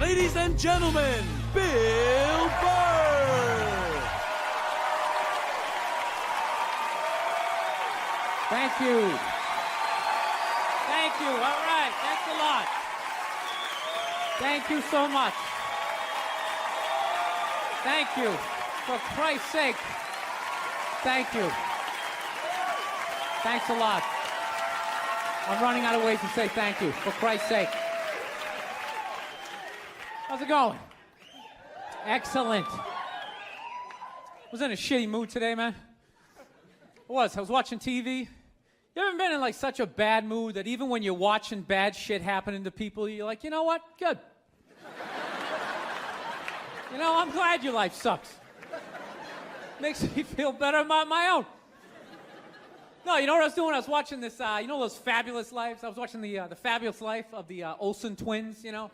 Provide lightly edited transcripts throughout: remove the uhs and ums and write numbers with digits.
Ladies and gentlemen, Bill Burr. Thank you. Thank you. All right. Thanks a lot. Thank you so much. Thank you. For Christ's sake. Thank you. Thanks a lot. I'm running out of ways to say thank you. For Christ's sake. How's it going? Excellent. Was in a shitty mood today, man. I was watching TV. You ever been in like such a bad mood that even when you're watching bad shit happening to people, you're like, you know what? Good. You know, I'm glad your life sucks. Makes me feel better about my own. No, you know what I was doing? I was watching this, you know those Fabulous Lives? I was watching the Fabulous Life of the Olsen twins, you know?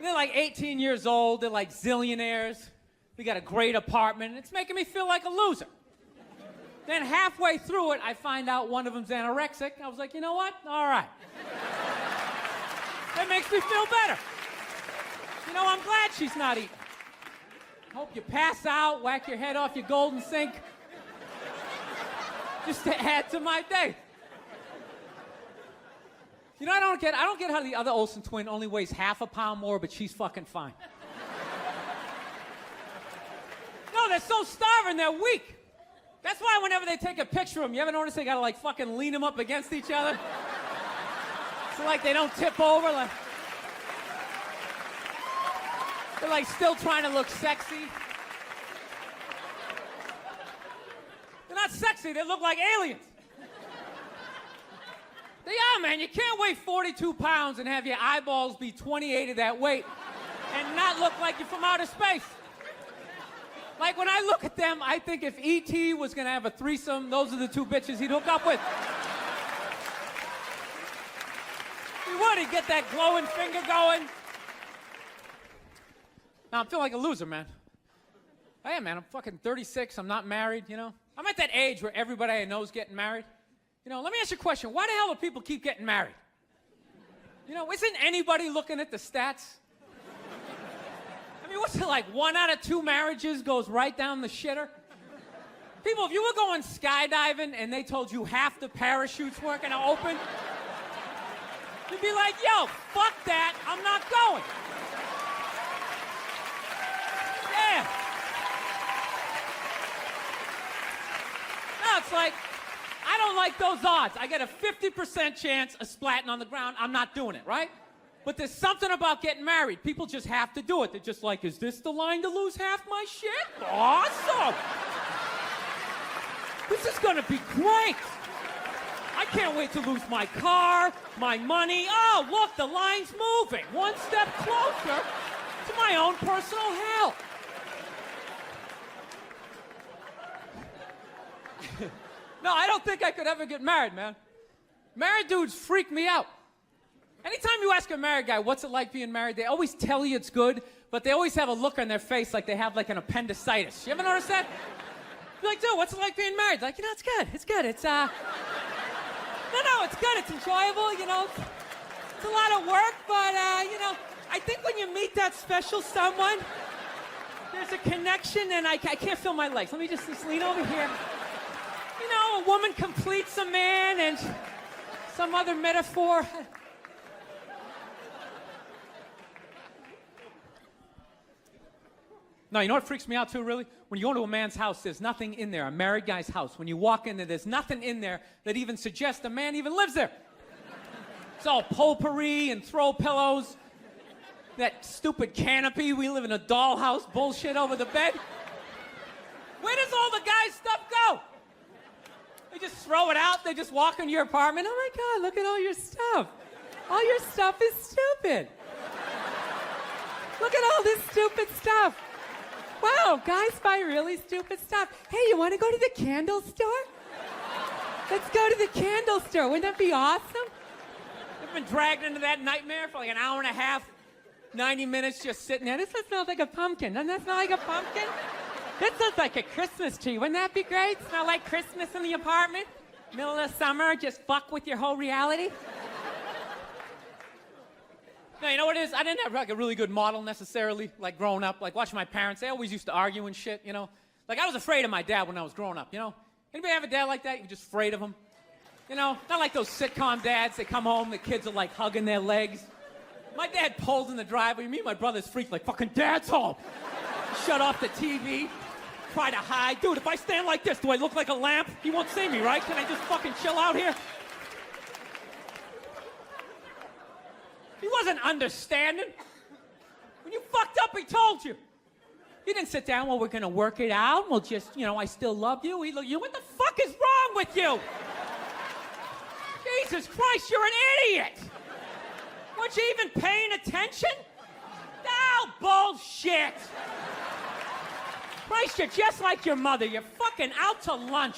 They're like 18 years old. They're like zillionaires. They got a great apartment. It's making me feel like a loser. Then halfway through it, I find out one of them's anorexic. I was like, you know what? All right. That makes me feel better. You know, I'm glad she's not eating. Hope you pass out, whack your head off your golden sink. Just to add to my day. You know, I don't get how the other Olsen twin only weighs half a pound more, but she's fucking fine. No, they're so starving, they're weak. That's why whenever they take a picture of them, you ever notice they gotta like fucking lean them up against each other? So like they don't tip over, like they're like still trying to look sexy. They're not sexy, they look like aliens. They are, man. You can't weigh 42 pounds and have your eyeballs be 28 of that weight and not look like you're from outer space. Like, when I look at them, I think if E.T. was going to have a threesome, those are the two bitches he'd hook up with. He would. He'd get that glowing finger going. Now, I'm feeling like a loser, man. I am, man. I'm fucking 36. I'm not married, you know? I'm at that age where everybody I know is getting married. You know, let me ask you a question. Why the hell do people keep getting married? You know, isn't anybody looking at the stats? I mean, what's it like? 1 out of 2 marriages goes right down the shitter? People, if you were going skydiving and they told you half the parachutes weren't going to open, you'd be like, yo, fuck that, I'm not going. Yeah. No, it's like, I don't like those odds. I get a 50% chance of splatting on the ground. I'm not doing it, right? But there's something about getting married. People just have to do it. They're just like, is this the line to lose half my shit? Awesome! This is gonna be great! I can't wait to lose my car, my money. Oh, look, the line's moving. One step closer to my own personal hell. No, I don't think I could ever get married, man. Married dudes freak me out. Anytime you ask a married guy, what's it like being married, they always tell you it's good, but they always have a look on their face like they have like an appendicitis. You ever notice that? You're like, dude, what's it like being married? Like, you know, it's good. It's good. It's, No, it's good. It's enjoyable, you know. It's a lot of work, but, you know, I think when you meet that special someone, there's a connection, and I can't feel my legs. Let me just lean over here. You know, a woman completes a man, and some other metaphor. No, you know what freaks me out too, really? When you go to a man's house, there's nothing in there, a married guy's house. When you walk in there, there's nothing in there that even suggests a man even lives there. It's all potpourri and throw pillows, that stupid canopy, we live in a dollhouse bullshit over the bed. Where does all the guy's stuff go? They just throw it out, they just walk into your apartment. Oh my God, look at all your stuff. All your stuff is stupid. Look at all this stupid stuff. Wow, guys buy really stupid stuff. Hey, you want to go to the candle store? Let's go to the candle store. Wouldn't that be awesome? I've been dragged into that nightmare for like an hour and a half, 90 minutes just sitting there. This smells like a pumpkin. Doesn't that smell like a pumpkin? This looks like a Christmas tree. Wouldn't that be great? Smell like Christmas in the apartment? Middle of the summer, just fuck with your whole reality? No, you know what it is? I didn't have like a really good model necessarily, like growing up. Like watching my parents, they always used to argue and shit, you know? Like I was afraid of my dad when I was growing up, you know? Anybody have a dad like that? You're just afraid of him? You know, not like those sitcom dads. They come home, the kids are like hugging their legs. My dad pulled in the driveway. Me and my brother's freaked like, fucking dad's home. Shut off the TV. Try to hide. Dude, if I stand like this, do I look like a lamp? He won't see me, right? Can I just fucking chill out here? He wasn't understanding. When you fucked up, he told you. He didn't sit down, well, we're gonna work it out. We'll just, you know, I still love you. He looked, what the fuck is wrong with you? Jesus Christ, you're an idiot. Weren't you even paying attention? No, bullshit. Christ, you're just like your mother. You're fucking out to lunch.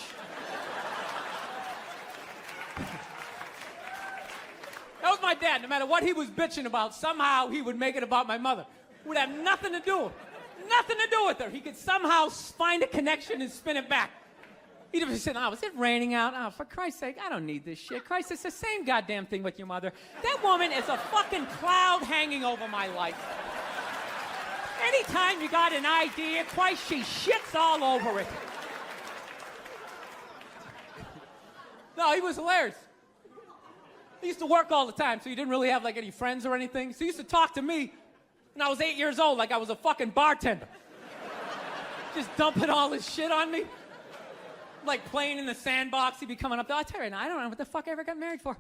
That was my dad. No matter what he was bitching about, somehow he would make it about my mother. It would have nothing to do with her. He could somehow find a connection and spin it back. He'd have said, oh, is it raining out? Oh, for Christ's sake, I don't need this shit. Christ, it's the same goddamn thing with your mother. That woman is a fucking cloud hanging over my life. Anytime you got an idea, Christ, she shits all over it. No, he was hilarious. He used to work all the time, so he didn't really have like any friends or anything. So he used to talk to me when I was 8 years old like I was a fucking bartender. Just dumping all his shit on me. Like playing in the sandbox, he'd be coming up there. I tell you now, I don't know what the fuck I ever got married for.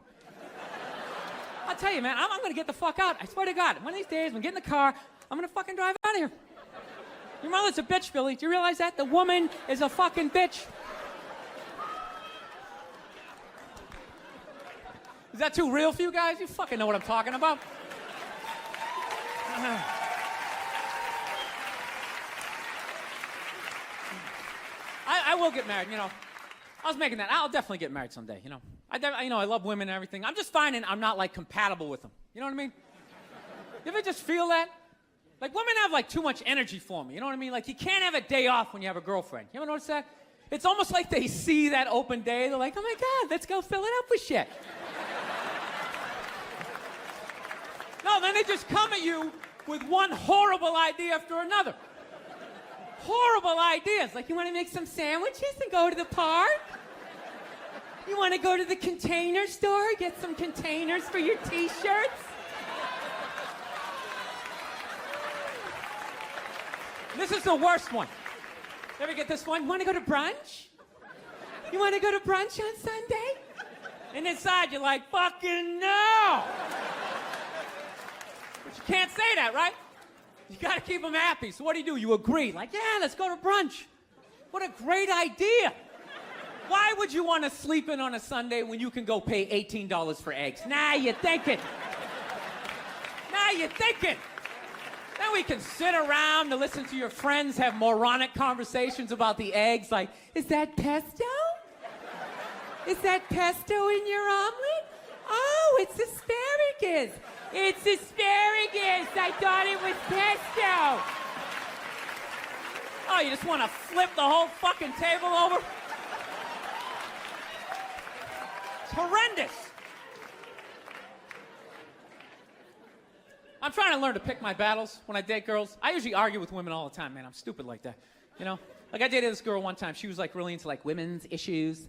I'll tell you, man, I'm gonna get the fuck out. I swear to God, one of these days, I'm gonna get in the car, I'm gonna fucking drive out of here. Your mother's a bitch, Billy. Do you realize that? The woman is a fucking bitch. Is that too real for you guys? You fucking know what I'm talking about. I will get married, you know. I was making that. I'll definitely get married someday, you know. I love women and everything. I'm just finding I'm not, like, compatible with them. You know what I mean? You ever just feel that? Like, women have, like, too much energy for me. You know what I mean? Like, you can't have a day off when you have a girlfriend. You ever notice that? It's almost like they see that open day. They're like, oh, my God, let's go fill it up with shit. No, then they just come at you with one horrible idea after another. Horrible ideas. Like, you want to make some sandwiches and go to the park? You want to go to the container store, get some containers for your t-shirts? This is the worst one. You ever get this one? You want to go to brunch? You want to go to brunch on Sunday? And inside you're like, fucking no! But you can't say that, right? You gotta keep them happy. So what do? You agree. Like, yeah, let's go to brunch. What a great idea. Why would you want to sleep in on a Sunday when you can go pay $18 for eggs? Now you're thinking. Now you're thinking. Then we can sit around and listen to your friends have moronic conversations about the eggs. Like, is that pesto? Is that pesto in your omelet? Oh, it's asparagus. It's asparagus. I thought it was pesto. Oh, you just want to flip the whole fucking table over? It's horrendous. I'm trying to learn to pick my battles when I date girls. I usually argue with women all the time, man. I'm stupid like that, you know? Like, I dated this girl one time. She was, like, really into, like, women's issues.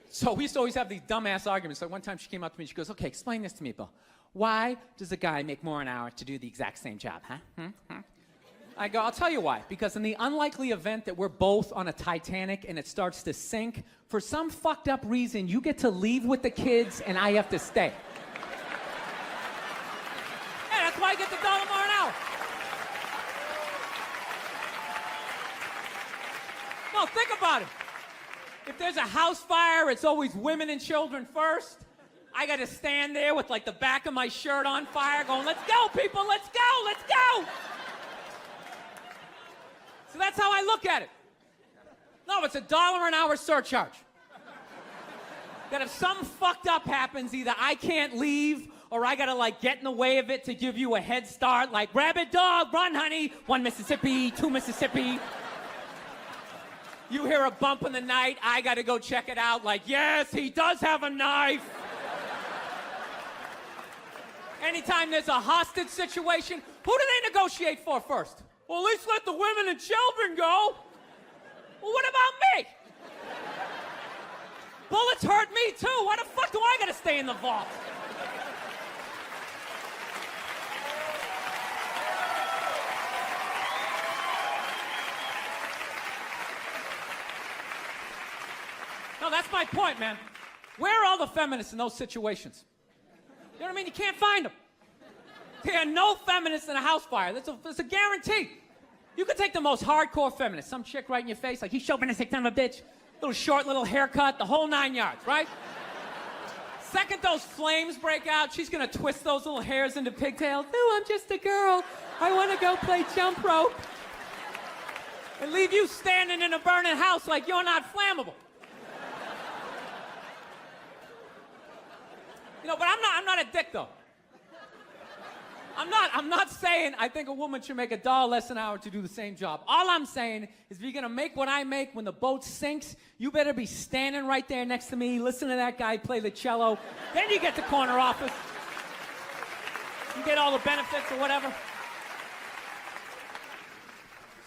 So we used to always have these dumbass arguments. So one time she came up to me and she goes, okay, explain this to me, Bill. Why does a guy make more an hour to do the exact same job, huh? I go, I'll tell you why. Because in the unlikely event that we're both on a Titanic and it starts to sink, for some fucked up reason, you get to leave with the kids and I have to stay. Yeah, that's why I get the $1 more an hour. No, think about it. If there's a house fire, it's always women and children first. I got to stand there with, like, the back of my shirt on fire going, let's go, people, let's go, let's go. So that's how I look at it. No, it's $1 an hour surcharge. That if something fucked up happens, either I can't leave or I got to, like, get in the way of it to give you a head start, like, rabid dog, run, honey, 1 Mississippi, 2 Mississippi. You hear a bump in the night, I got to go check it out, like, yes, he does have a knife. Anytime there's a hostage situation, who do they negotiate for first? Well, at least let the women and children go. Well, what about me? Bullets hurt me too. Why the fuck do I gotta stay in the vault? No, that's my point, man. Where are all the feminists in those situations? You know what I mean? You can't find them. There are no feminists in a house fire. That's a guarantee. You could take the most hardcore feminist, some chick right in your face, like, he's chauvinistic son of a bitch, little short, little haircut, the whole 9 yards, right? Second those flames break out, she's gonna twist those little hairs into pigtails. No, I'm just a girl. I wanna go play jump rope. And leave you standing in a burning house like you're not flammable. You know, but I'm not a dick, though. I'm not saying I think a woman should make $1 less an hour to do the same job. All I'm saying is if you're gonna make what I make when the boat sinks, you better be standing right there next to me, listen to that guy play the cello. Then you get the corner office. You get all the benefits or whatever.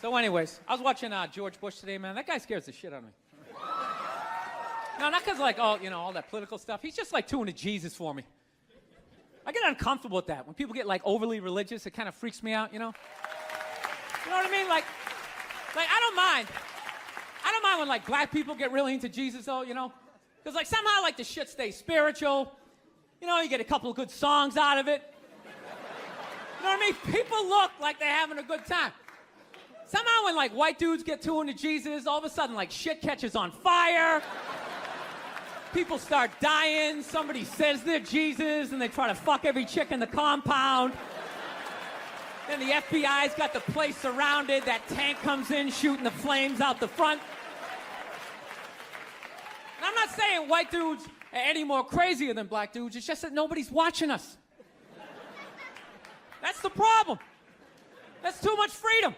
So anyways, I was watching George Bush today, man. That guy scares the shit out of me. No, not because like, oh, you know, all that political stuff. He's just like too into Jesus for me. I get uncomfortable with that. When people get like overly religious, it kind of freaks me out, you know? You know what I mean? Like I don't mind. I don't mind when like black people get really into Jesus though, you know? Because like somehow like the shit stays spiritual. You know, you get a couple of good songs out of it. You know what I mean? People look like they're having a good time. Somehow when like white dudes get too into Jesus, all of a sudden like shit catches on fire. People start dying, somebody says they're Jesus, and they try to fuck every chick in the compound. Then the FBI's got the place surrounded, that tank comes in shooting the flames out the front. And I'm not saying white dudes are any more crazier than black dudes, it's just that nobody's watching us. That's the problem. That's too much freedom.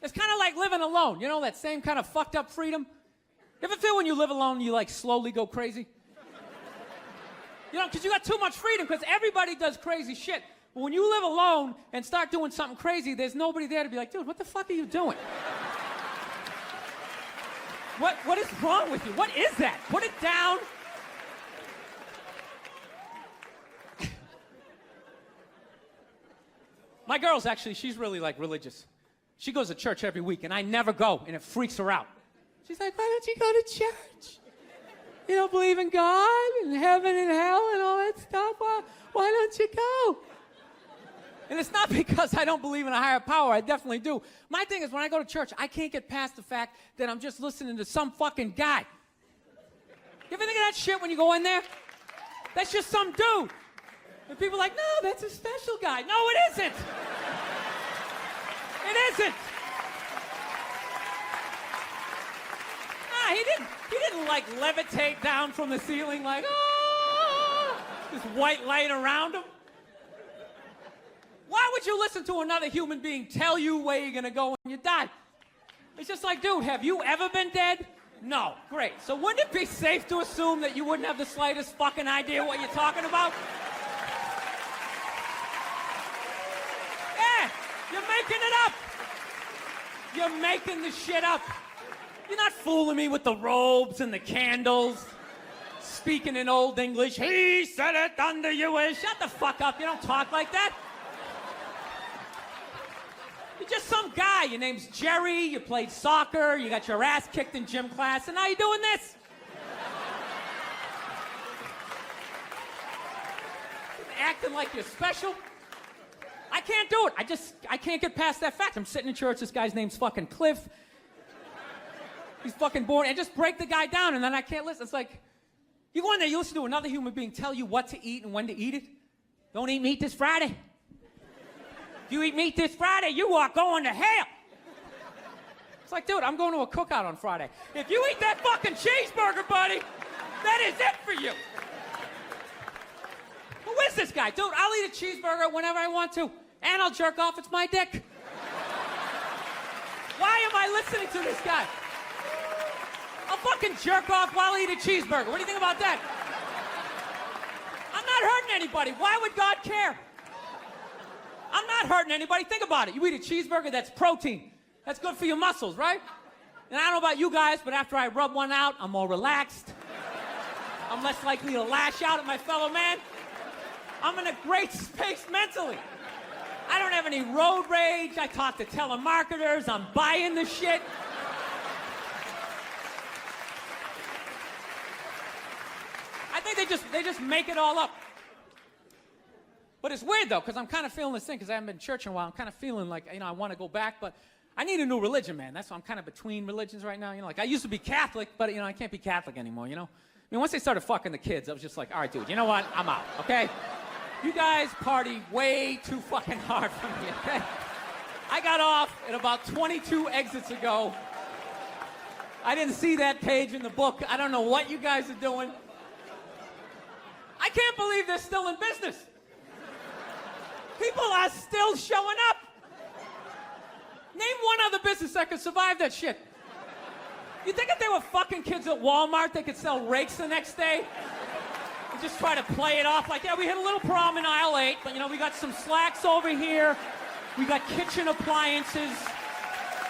It's kind of like living alone, you know, that same kind of fucked up freedom? You ever feel when you live alone, you like slowly go crazy? You know, because you got too much freedom, because everybody does crazy shit. But when you live alone and start doing something crazy, there's nobody there to be like, dude, what the fuck are you doing? What is wrong with you? What is that? Put it down. My girl's actually, she's really like religious. She goes to church every week, and I never go, and it freaks her out. She's like, why don't you go to church? You don't believe in God and heaven and hell and all that stuff? Why don't you go? And it's not because I don't believe in a higher power. I definitely do. My thing is when I go to church, I can't get past the fact that I'm just listening to some fucking guy. You ever think of that shit when you go in there? That's just some dude. And people are like, no, that's a special guy. No, it isn't. It isn't. He didn't like levitate down from the ceiling like, oh, this white light around him. Why would you listen to another human being tell you where you're gonna go when you die? It's just like, dude, have you ever been dead? No. Great. So wouldn't it be safe to assume that you wouldn't have the slightest fucking idea what you're talking about? Yeah, you're making it up. You're making the shit up. You're not fooling me with the robes and the candles, speaking in Old English. He said it under you. Shut the fuck up. You don't talk like that. You're just some guy. Your name's Jerry. You played soccer. You got your ass kicked in gym class, and now you're doing this. Acting like you're special. I can't do it. I can't get past that fact. I'm sitting in church. This guy's name's fucking Cliff. He's fucking boring, and just break the guy down, and then I can't listen. It's like, you go in there, you listen to another human being tell you what to eat and when to eat it. Don't eat meat this Friday. If you eat meat this Friday, you are going to hell. It's like, dude, I'm going to a cookout on Friday. If you eat that fucking cheeseburger, buddy, that is it for you. Who is this guy? Dude, I'll eat a cheeseburger whenever I want to, and I'll jerk off. It's my dick. Why am I listening to this guy? I'll fucking jerk off while I eat a cheeseburger. What do you think about that? I'm not hurting anybody. Why would God care? I'm not hurting anybody. Think about it. You eat a cheeseburger, that's protein. That's good for your muscles, right? And I don't know about you guys, but after I rub one out, I'm more relaxed. I'm less likely to lash out at my fellow man. I'm in a great space mentally. I don't have any road rage. I talk to telemarketers. I'm buying the shit. I think they just make it all up. But it's weird, though, because I'm kind of feeling this thing, because I haven't been in church in a while. I'm kind of feeling like, I want to go back, but I need a new religion, man. That's why I'm kind of between religions right now. Like, I used to be Catholic, but, I can't be Catholic anymore, I mean, once they started fucking the kids, I was just like, all right, dude, you know what? I'm out, okay? You guys party way too fucking hard for me, okay? I got off at about 22 exits ago. I didn't see that page in the book. I don't know what you guys are doing. I can't believe they're still in business. People are still showing up. Name one other business that could survive that shit. You think if they were fucking kids at Walmart, they could sell rakes the next day? And just try to play it off like, yeah, we hit a little prom in aisle 8, but we got some slacks over here. We got kitchen appliances.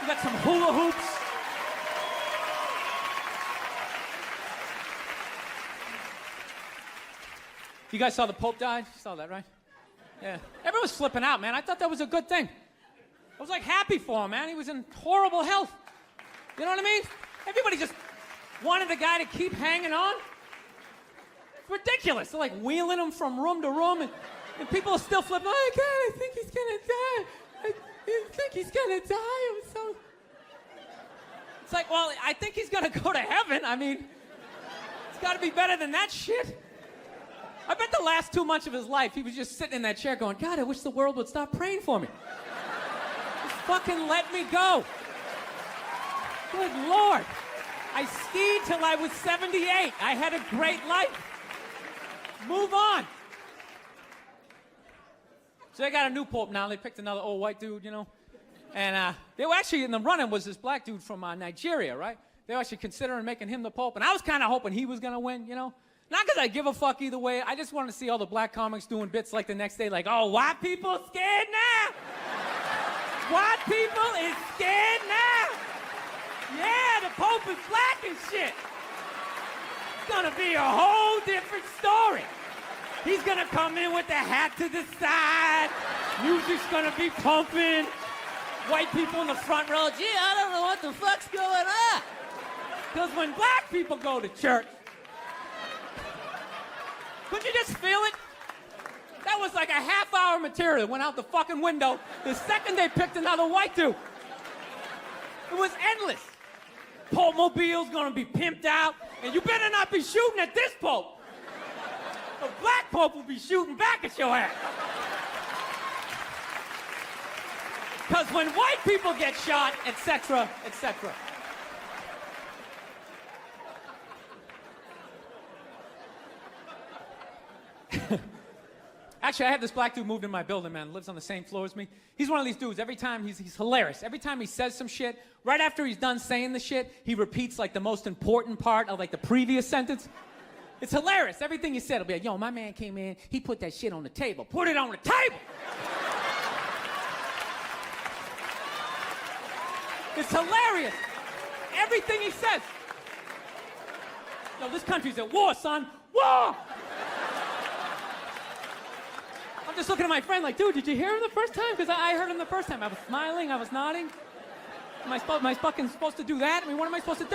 We got some hula hoops. You guys saw the Pope died? You saw that, right? Yeah. Everyone's flipping out, man. I thought that was a good thing. I was like happy for him, man. He was in horrible health. You know what I mean? Everybody just wanted the guy to keep hanging on. It's ridiculous. They're like wheeling him from room to room, and people are still flipping. Oh, God, I think he's gonna die. I think he's gonna die. I'm so... It's like, well, I think he's gonna go to heaven. I mean, it's gotta be better than that shit. I bet the last 2 months of his life, he was just sitting in that chair going, God, I wish the world would stop praying for me. Just fucking let me go. Good Lord. I skied till I was 78. I had a great life. Move on. So they got a new pope now. They picked another old white dude, And they were actually in the running was this black dude from Nigeria, right? They were actually considering making him the pope. And I was kind of hoping he was going to win, Not because I give a fuck either way. I just wanted to see all the black comics doing bits like the next day, like, oh, white people scared now? White people is scared now? Yeah, the Pope is black and shit. It's gonna be a whole different story. He's gonna come in with the hat to the side. Music's gonna be pumping. White people in the front row, gee, I don't know what the fuck's going on. Because when black people go to church, couldn't you just feel it? That was like a half-hour material that went out the fucking window the second they picked another white dude. It was endless. Pope Mobile's gonna be pimped out, and you better not be shooting at this Pope. The black Pope will be shooting back at your ass. Because when white people get shot, etc., etc. Actually, I had this black dude moved in my building, man. Lives on the same floor as me. He's one of these dudes. Every time, he's hilarious. Every time he says some shit, right after he's done saying the shit, he repeats, like, the most important part of, like, the previous sentence. It's hilarious. Everything he said will be like, yo, my man came in, he put that shit on the table. Put it on the table! It's hilarious. Everything he says. Yo, this country's at war, son. War! I'm just looking at my friend like, dude, did you hear him the first time? Because I heard him the first time. I was smiling, I was nodding. Am I fucking supposed to do that? I mean, what am I supposed to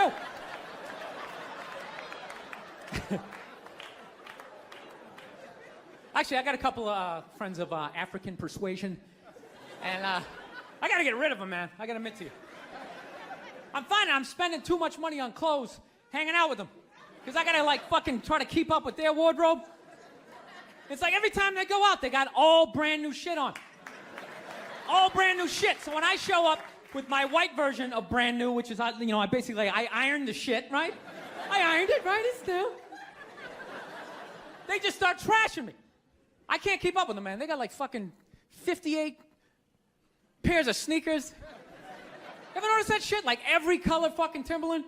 do? Actually, I got a couple of friends of African persuasion. And I got to get rid of them, man. I got to admit to you. I'm finding I'm spending too much money on clothes hanging out with them. Because I got to, like, fucking try to keep up with their wardrobe. It's like every time they go out, they got all brand new shit on. All brand new shit. So when I show up with my white version of brand new, which is, I ironed the shit, right? I ironed it, right? It's new. They just start trashing me. I can't keep up with them, man. They got like fucking 58 pairs of sneakers. Ever notice that shit? Like every color fucking Timberland?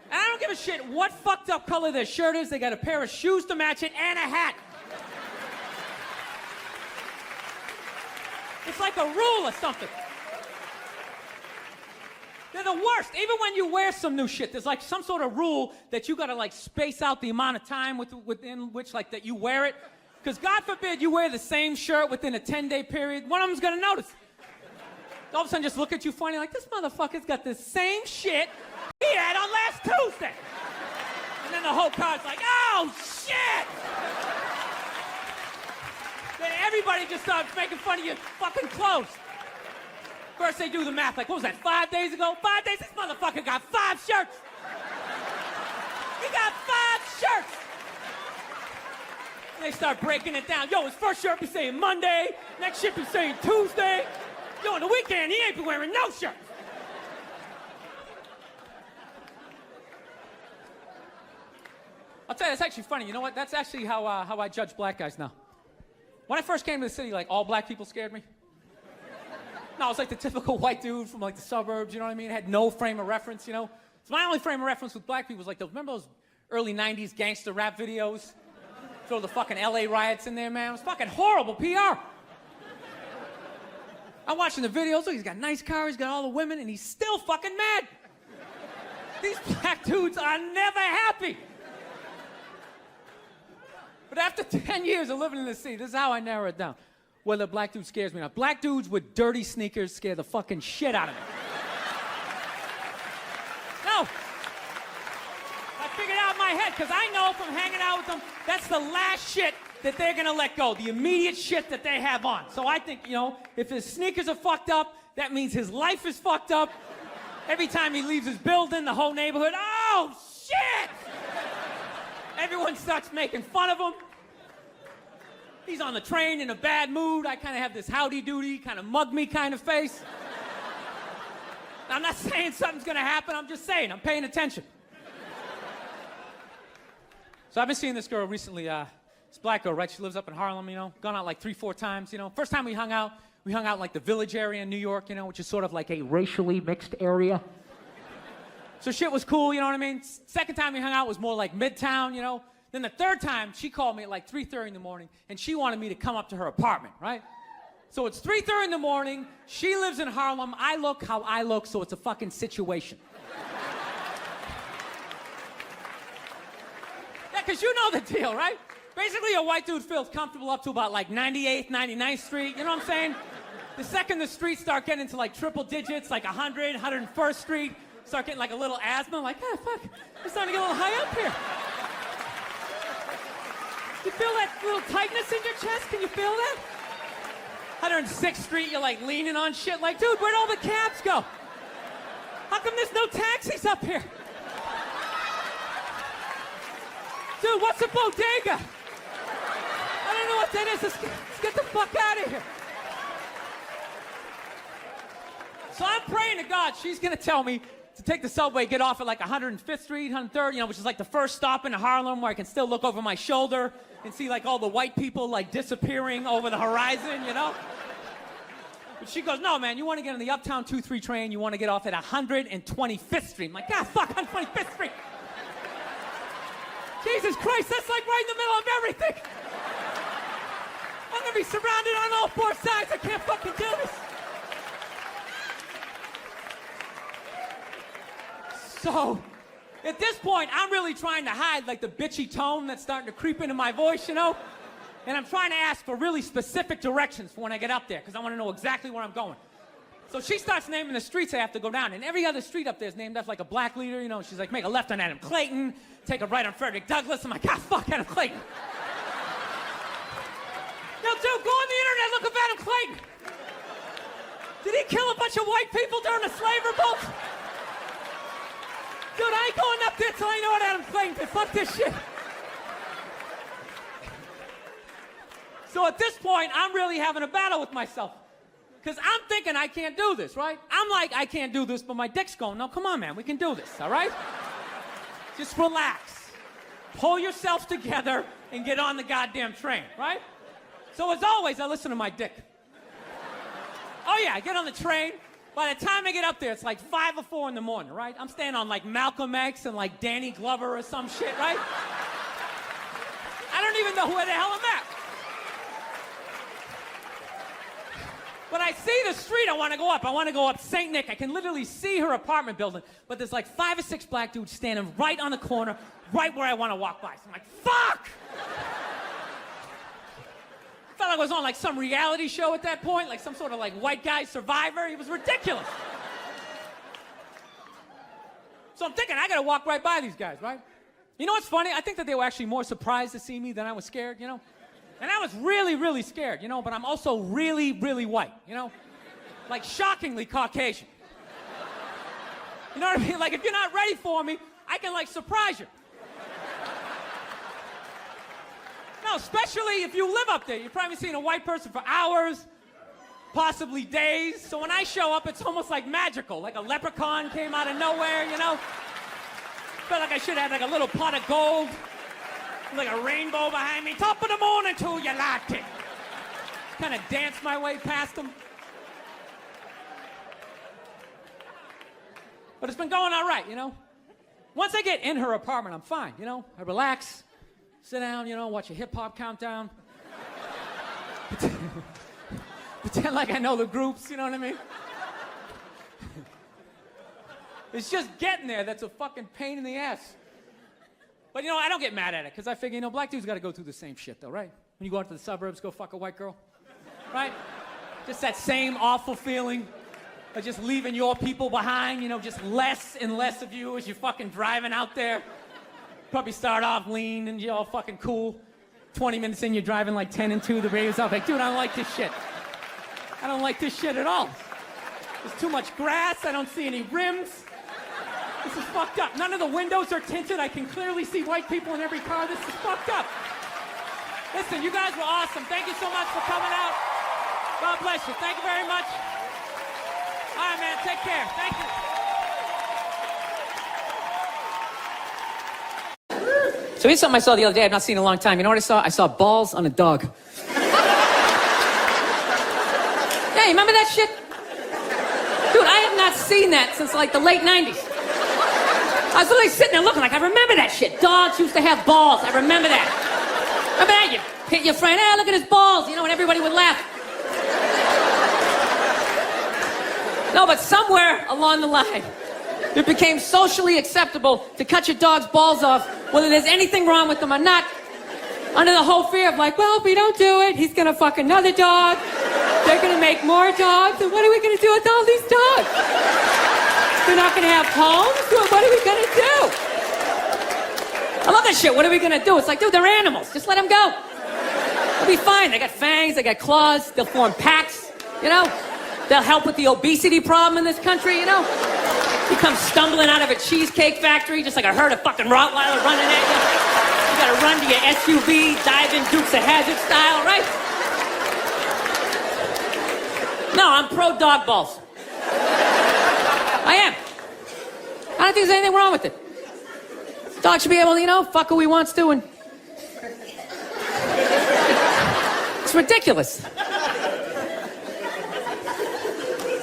And I don't give a shit what fucked up color their shirt is. They got a pair of shoes to match it and a hat. It's like a rule or something. They're the worst. Even when you wear some new shit, there's like some sort of rule that you gotta like space out the amount of time within which like that you wear it. Because God forbid you wear the same shirt within a 10-day period, one of them's gonna notice. All of a sudden just look at you funny like, this motherfucker's got the same shit he had on last Tuesday. And then the whole crowd's like, oh, shit! Then everybody just starts making fun of your fucking clothes. First they do the math, like, what was that, 5 days ago? 5 days? This motherfucker got 5 shirts! He got 5 shirts! And they start breaking it down. Yo, his first shirt be saying Monday, next shirt be saying Tuesday. Yo, on the weekend, he ain't been wearing no shirt. I'll tell you, it's actually funny. You know what? That's actually how I judge black guys now. When I first came to the city, like, all black people scared me. No, I was like the typical white dude from, like, the suburbs, you know what I mean? Had no frame of reference, you know? So my only frame of reference with black people was, like, remember those early 90s gangster rap videos? Throw the fucking LA riots in there, man. It was fucking horrible PR. I'm watching the videos. Look, he's got a nice car, he's got all the women, and he's still fucking mad. These black dudes are never happy. But after 10 years of living in the city, this is how I narrow it down. Whether a black dude scares me or not. Black dudes with dirty sneakers scare the fucking shit out of me. No. I figured out in my head, because I know from hanging out with them, that's the last shit that they're gonna let go. The immediate shit that they have on. So I think, you know, if his sneakers are fucked up, that means his life is fucked up. Every time he leaves his building, the whole neighborhood, oh, shit! Everyone starts making fun of him. He's on the train in a bad mood. I kind of have this howdy-doody, kind of mug-me kind of face. I'm not saying something's gonna happen, I'm just saying, I'm paying attention. So I've been seeing this girl recently, this black girl, right? She lives up in Harlem, you know, gone out like 3-4 times, you know. First time we hung out in like the Village area in New York, you know, which is sort of like a racially mixed area. So shit was cool, you know what I mean? Second time we hung out was more like Midtown, you know. Then the third time, she called me at like 3:30 in the morning, and she wanted me to come up to her apartment, right? So it's 3:30 in the morning, she lives in Harlem, I look how I look, so it's a fucking situation. Yeah, because you know the deal, right? Basically, a white dude feels comfortable up to about like 98th, 99th Street, you know what I'm saying? The second the streets start getting into like triple digits, like 100, 101st Street, start getting like a little asthma, like, ah, fuck, it's starting to get a little high up here. You feel that little tightness in your chest? Can you feel that? 106th Street, you're like leaning on shit, like, dude, where'd all the cabs go? How come there's no taxis up here? Dude, what's a bodega? I don't know what that is. Let's get the fuck out of here. So I'm praying to God she's gonna tell me to take the subway, get off at like 105th Street, 103rd, you know, which is like the first stop in Harlem where I can still look over my shoulder and see like all the white people like disappearing over the horizon, you know? But she goes, no, man, you want to get on the Uptown 2-3 train, you want to get off at 125th Street. I'm like, God, fuck, 125th Street. Jesus Christ, that's like right in the middle of everything. I'm gonna be surrounded on all 4 sides. I can't fucking do this. So, at this point, I'm really trying to hide like the bitchy tone that's starting to creep into my voice, you know? And I'm trying to ask for really specific directions for when I get up there, because I want to know exactly where I'm going. So she starts naming the streets I have to go down, and every other street up there is named after like a black leader, you know? She's like, make a left on Adam Clayton, take a right on Frederick Douglass. I'm like, God, fuck Adam Clayton. Yo, dude, go on the internet, look up Adam Clayton. Did he kill a bunch of white people during the slave revolt? Dude, I ain't going up there till I know what Adam Clayton did. Fuck this shit. So at this point, I'm really having a battle with myself. Because I'm thinking I can't do this, right? I'm like, I can't do this, but my dick's going, no, come on, man, we can do this, all right? Just relax. Pull yourself together and get on the goddamn train, right? So as always, I listen to my dick. Oh yeah, I get on the train. By the time I get up there, it's like 5 or 4 in the morning, right? I'm staying on like Malcolm X and like Danny Glover or some shit, right? I don't even know where the hell I'm at. But I see the street I want to go up. I want to go up St. Nick. I can literally see her apartment building, but there's like 5 or 6 black dudes standing right on the corner, right where I want to walk by. So I'm like, fuck! Felt like I was on like some reality show at that point, like some sort of like white guy survivor. It was ridiculous. So I'm thinking, I gotta walk right by these guys, right? You know what's funny? I think that they were actually more surprised to see me than I was scared, you know? And I was really, really scared, you know? But I'm also really, really white, you know? Like shockingly Caucasian. You know what I mean? Like if you're not ready for me, I can like surprise you. No, especially if you live up there. You've probably seen a white person for hours, possibly days. So when I show up, it's almost like magical. Like a leprechaun came out of nowhere, you know? Felt like I should have like a little pot of gold, like a rainbow behind me. Top of the morning to you, latte. Kind of danced my way past them. But it's been going all right, you know? Once I get in her apartment, I'm fine, you know? I relax, sit down, you know, watch a hip-hop countdown. Pretend like I know the groups, you know what I mean? It's just getting there that's a fucking pain in the ass. But, you know, I don't get mad at it, because I figure, you know, black dudes got to go through the same shit, though, right? When you go out to the suburbs, go fuck a white girl, right? Just that same awful feeling of just leaving your people behind, you know, just less and less of you as you're fucking driving out there. Probably start off lean and you're all fucking cool. 20 minutes in, you're driving like 10 and 2, the radio's off. Like, dude, I don't like this shit. I don't like this shit at all. There's too much grass, I don't see any rims. This is fucked up. None of the windows are tinted. I can clearly see white people in every car. This is fucked up. Listen, you guys were awesome. Thank you so much for coming out. God bless you. Thank you very much. All right, man. Take care. Thank you. So here's something I saw the other day I've not seen in a long time. You know what I saw? I saw balls on a dog. Yeah, you remember that shit? Dude, I have not seen that since like the late 90s. I was literally sitting there looking like, I remember that shit. Dogs used to have balls. I remember that. Remember that? You hit your friend, hey, look at his balls, you know, and everybody would laugh. No, but somewhere along the line, it became socially acceptable to cut your dog's balls off, whether there's anything wrong with them or not, under the whole fear of like, well, if we don't do it, he's gonna fuck another dog. They're gonna make more dogs, and what are we gonna do with all these dogs? They're not gonna have homes? What are we gonna do? I love that shit. What are we gonna do? It's like, dude, they're animals. Just let them go. They'll be fine. They got fangs, they got claws, they'll form packs, you know? They'll help with the obesity problem in this country, you know? You come stumbling out of a cheesecake factory, just like a herd of fucking Rottweiler running at you. You gotta run to your SUV, dive in Dukes of Hazzard style, right? No, I'm pro dog balls. I am. I don't think there's anything wrong with it. Dog should be able to, you know, fuck who he wants to, and it's ridiculous.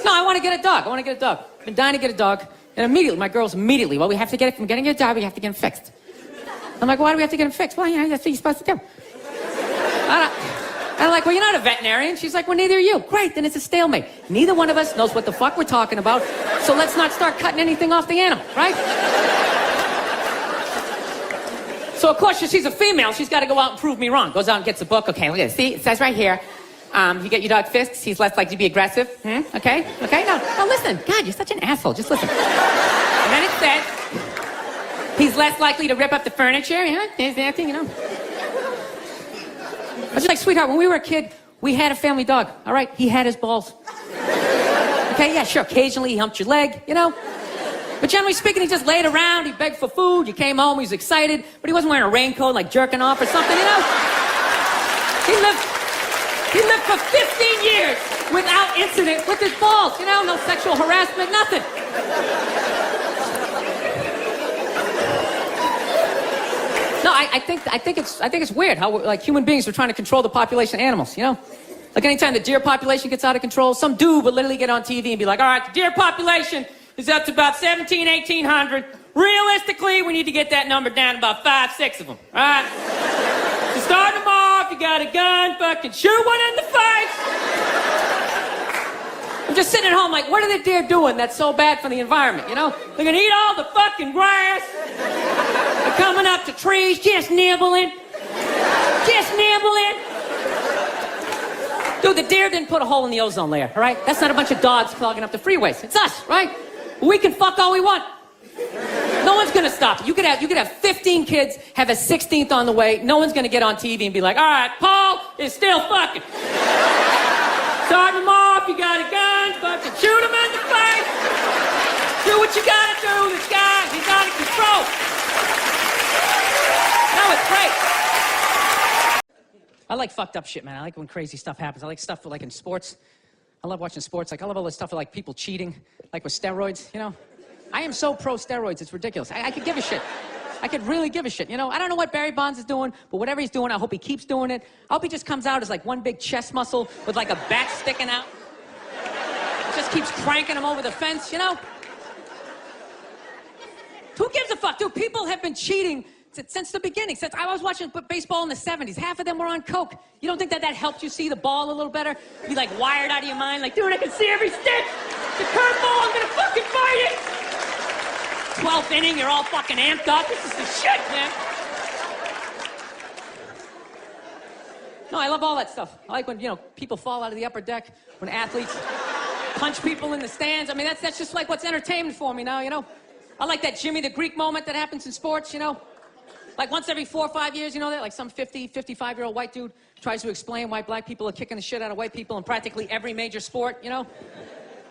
No, I want to get a dog. I've been dying to get a dog. And immediately, my girls immediately, well, we have to get it from getting a dog, we have to get him fixed. I'm like, why do we have to get him fixed? Well, you know, that's what you're supposed to do. I'm like, well, you're not a veterinarian. She's like, well, neither are you. Great, then it's a stalemate. Neither one of us knows what the fuck we're talking about, so let's not start cutting anything off the animal, right? So, of course, she's a female. She's got to go out and prove me wrong. Goes out and gets a book. Okay, look at this. See, it says right here, you get your dog fixed, he's less likely to be aggressive. Okay? No, listen. God, you're such an asshole. Just listen. And then it says, he's less likely to rip up the furniture. You know, there's that thing, you know. I was like, sweetheart, when we were a kid, we had a family dog, all right? He had his balls. Okay, yeah, sure, occasionally he humped your leg, you know? But generally speaking, he just laid around, he begged for food, you came home, he was excited, but he wasn't wearing a raincoat, like jerking off or something, you know? He lived for 15 years without incident with his balls, you know? No sexual harassment, nothing. No, I think it's weird how like human beings are trying to control the population of animals, you know? Like anytime the deer population gets out of control, some dude would literally get on TV and be like, all right, the deer population is up to about 1,800. Realistically, we need to get that number down to about 5, 6 of them, all right? To start them off, you got a gun, fucking shoot one in the face. I'm just sitting at home like, what are the deer doing that's so bad for the environment, you know? They're gonna eat all the fucking grass. They're coming up to trees, just nibbling. Just nibbling. Dude, the deer didn't put a hole in the ozone layer, all right? That's not a bunch of dogs clogging up the freeways. It's us, right? We can fuck all we want. No one's gonna stop it. You could have 15 kids, have a 16th on the way. No one's gonna get on TV and be like, all right, Paul is still fucking. Start him off, you got a gun, fucking shoot him in the face. Do what you gotta do, this guy, he's out of control. No, it's great. I like fucked up shit, man. I like when crazy stuff happens. I like stuff like in sports. I love watching sports. Like, I love all this stuff with, like, people cheating, like with steroids, you know? I am so pro steroids, it's ridiculous. I could give a shit. I could really give a shit, you know? I don't know what Barry Bonds is doing, but whatever he's doing, I hope he keeps doing it. I hope he just comes out as like one big chest muscle with like a bat sticking out. Just keeps cranking him over the fence, you know? Who gives a fuck? Dude, people have been cheating since the beginning. Since I was watching baseball in the 70s, half of them were on coke. You don't think that helped you see the ball a little better? Be like wired out of your mind, like, dude, I can see every stick. The curveball, I'm gonna fucking fight it. 12th inning, you're all fucking amped up. This is the shit, man. No, I love all that stuff. I like when, you know, people fall out of the upper deck, when athletes punch people in the stands. I mean, that's just like what's entertainment for me now, you know? I like that Jimmy the Greek moment that happens in sports, you know? Like once every 4 or 5 years, you know that? Like some 50, 55-year-old white dude tries to explain why black people are kicking the shit out of white people in practically every major sport, you know?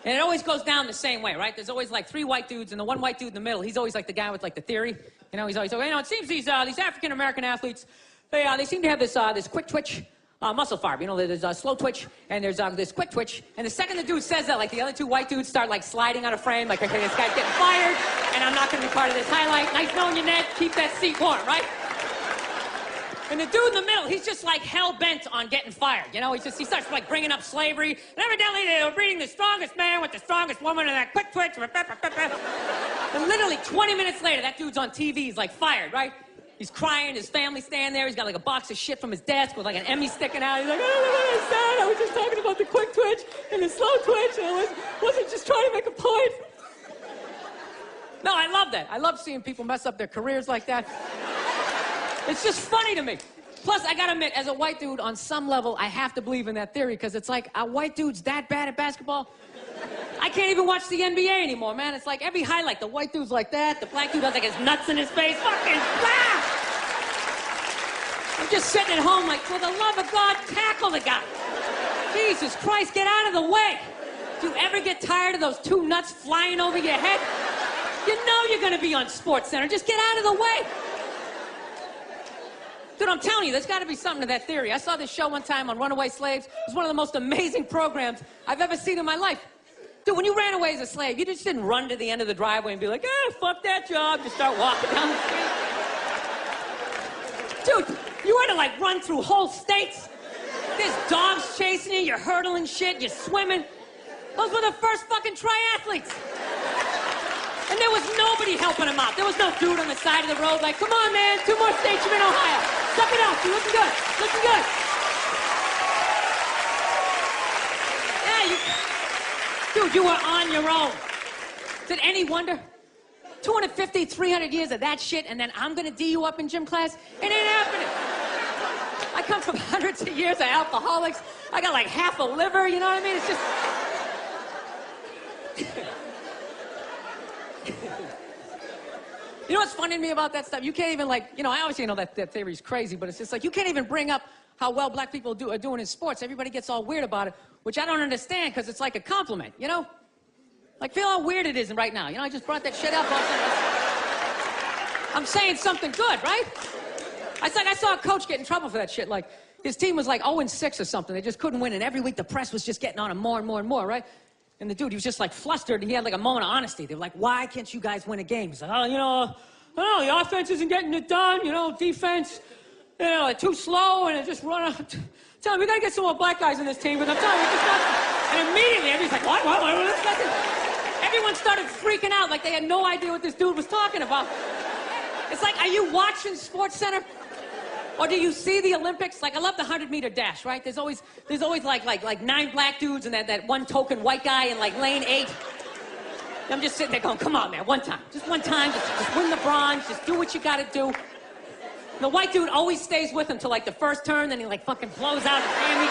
And it always goes down the same way, right? There's always like 3 white dudes, and the one white dude in the middle, he's always like the guy with like the theory. You know, he's always like, you know, it seems these African-American athletes, they seem to have this quick twitch muscle fiber. You know, there's a slow twitch, and there's this quick twitch. And the second the dude says that, like the other 2 white dudes start like sliding out of frame, like, okay, this guy's getting fired, and I'm not gonna be part of this highlight. Nice knowing you, Ned. Keep that seat warm, right? And the dude in the middle, he's just like hell-bent on getting fired. You know, he starts like bringing up slavery. And evidently they were breeding the strongest man with the strongest woman and that quick twitch. And literally 20 minutes later, that dude's on TV. He's like fired, right? He's crying. His family's standing there. He's got like a box of shit from his desk with like an Emmy sticking out. He's like, oh, I'm sad. I was just talking about the quick twitch and the slow twitch. And I wasn't just trying to make a point. No, I love that. I love seeing people mess up their careers like that. It's just funny to me. Plus, I gotta admit, as a white dude, on some level, I have to believe in that theory, because it's like, are white dudes that bad at basketball? I can't even watch the NBA anymore, man. It's like every highlight, the white dude's like that, the black dude has like his nuts in his face, fucking blah! I'm just sitting at home like, for the love of God, tackle the guy. Jesus Christ, get out of the way. Do you ever get tired of those 2 nuts flying over your head? You know you're gonna be on SportsCenter, just get out of the way. Dude, I'm telling you, there's got to be something to that theory. I saw this show one time on runaway slaves. It was one of the most amazing programs I've ever seen in my life. Dude, when you ran away as a slave, you just didn't run to the end of the driveway and be like, fuck that job, just start walking down the street. Dude, you had to like run through whole states. There's dogs chasing you, you're hurdling shit, you're swimming. Those were the first fucking triathletes. And there was nobody helping him out. There was no dude on the side of the road like, come on, man, 2 more states, you're in Ohio. Suck it up, you're looking good, looking good. Yeah, dude, you were on your own. Is it any wonder? 250, 300 years of that shit, and then I'm gonna D you up in gym class? It ain't happening. I come from hundreds of years of alcoholics. I got like half a liver, you know what I mean? It's just... You know what's funny to me about that stuff? You can't even like, you know, I obviously know that theory's crazy, but it's just like, you can't even bring up how well black people are doing in sports. Everybody gets all weird about it, which I don't understand, because it's like a compliment, you know? Like, feel how weird it is right now. You know, I just brought that shit up. I'm saying something good, right? I saw a coach get in trouble for that shit. Like, his team was like 0-6 or something. They just couldn't win, and every week the press was just getting on him more and more and more, right? And the dude, he was just like flustered, and he had like a moment of honesty. They were like, why can't you guys win a game? He's like, oh, you know, the offense isn't getting it done, you know, defense, you know, they're too slow, and they just run out. Tell me, we gotta get some more black guys in this team, but I'm telling you, just not. And immediately, everybody's like, what? Everyone started freaking out like they had no idea what this dude was talking about. It's like, are you watching SportsCenter? Or do you see the Olympics? Like, I love the 100-meter dash, right? There's always like 9 black dudes and that one token white guy in like lane 8. I'm just sitting there going, come on, man, one time. Just one time, just win the bronze, just do what you gotta do. And the white dude always stays with him till like the first turn, then he like fucking blows out his hammy.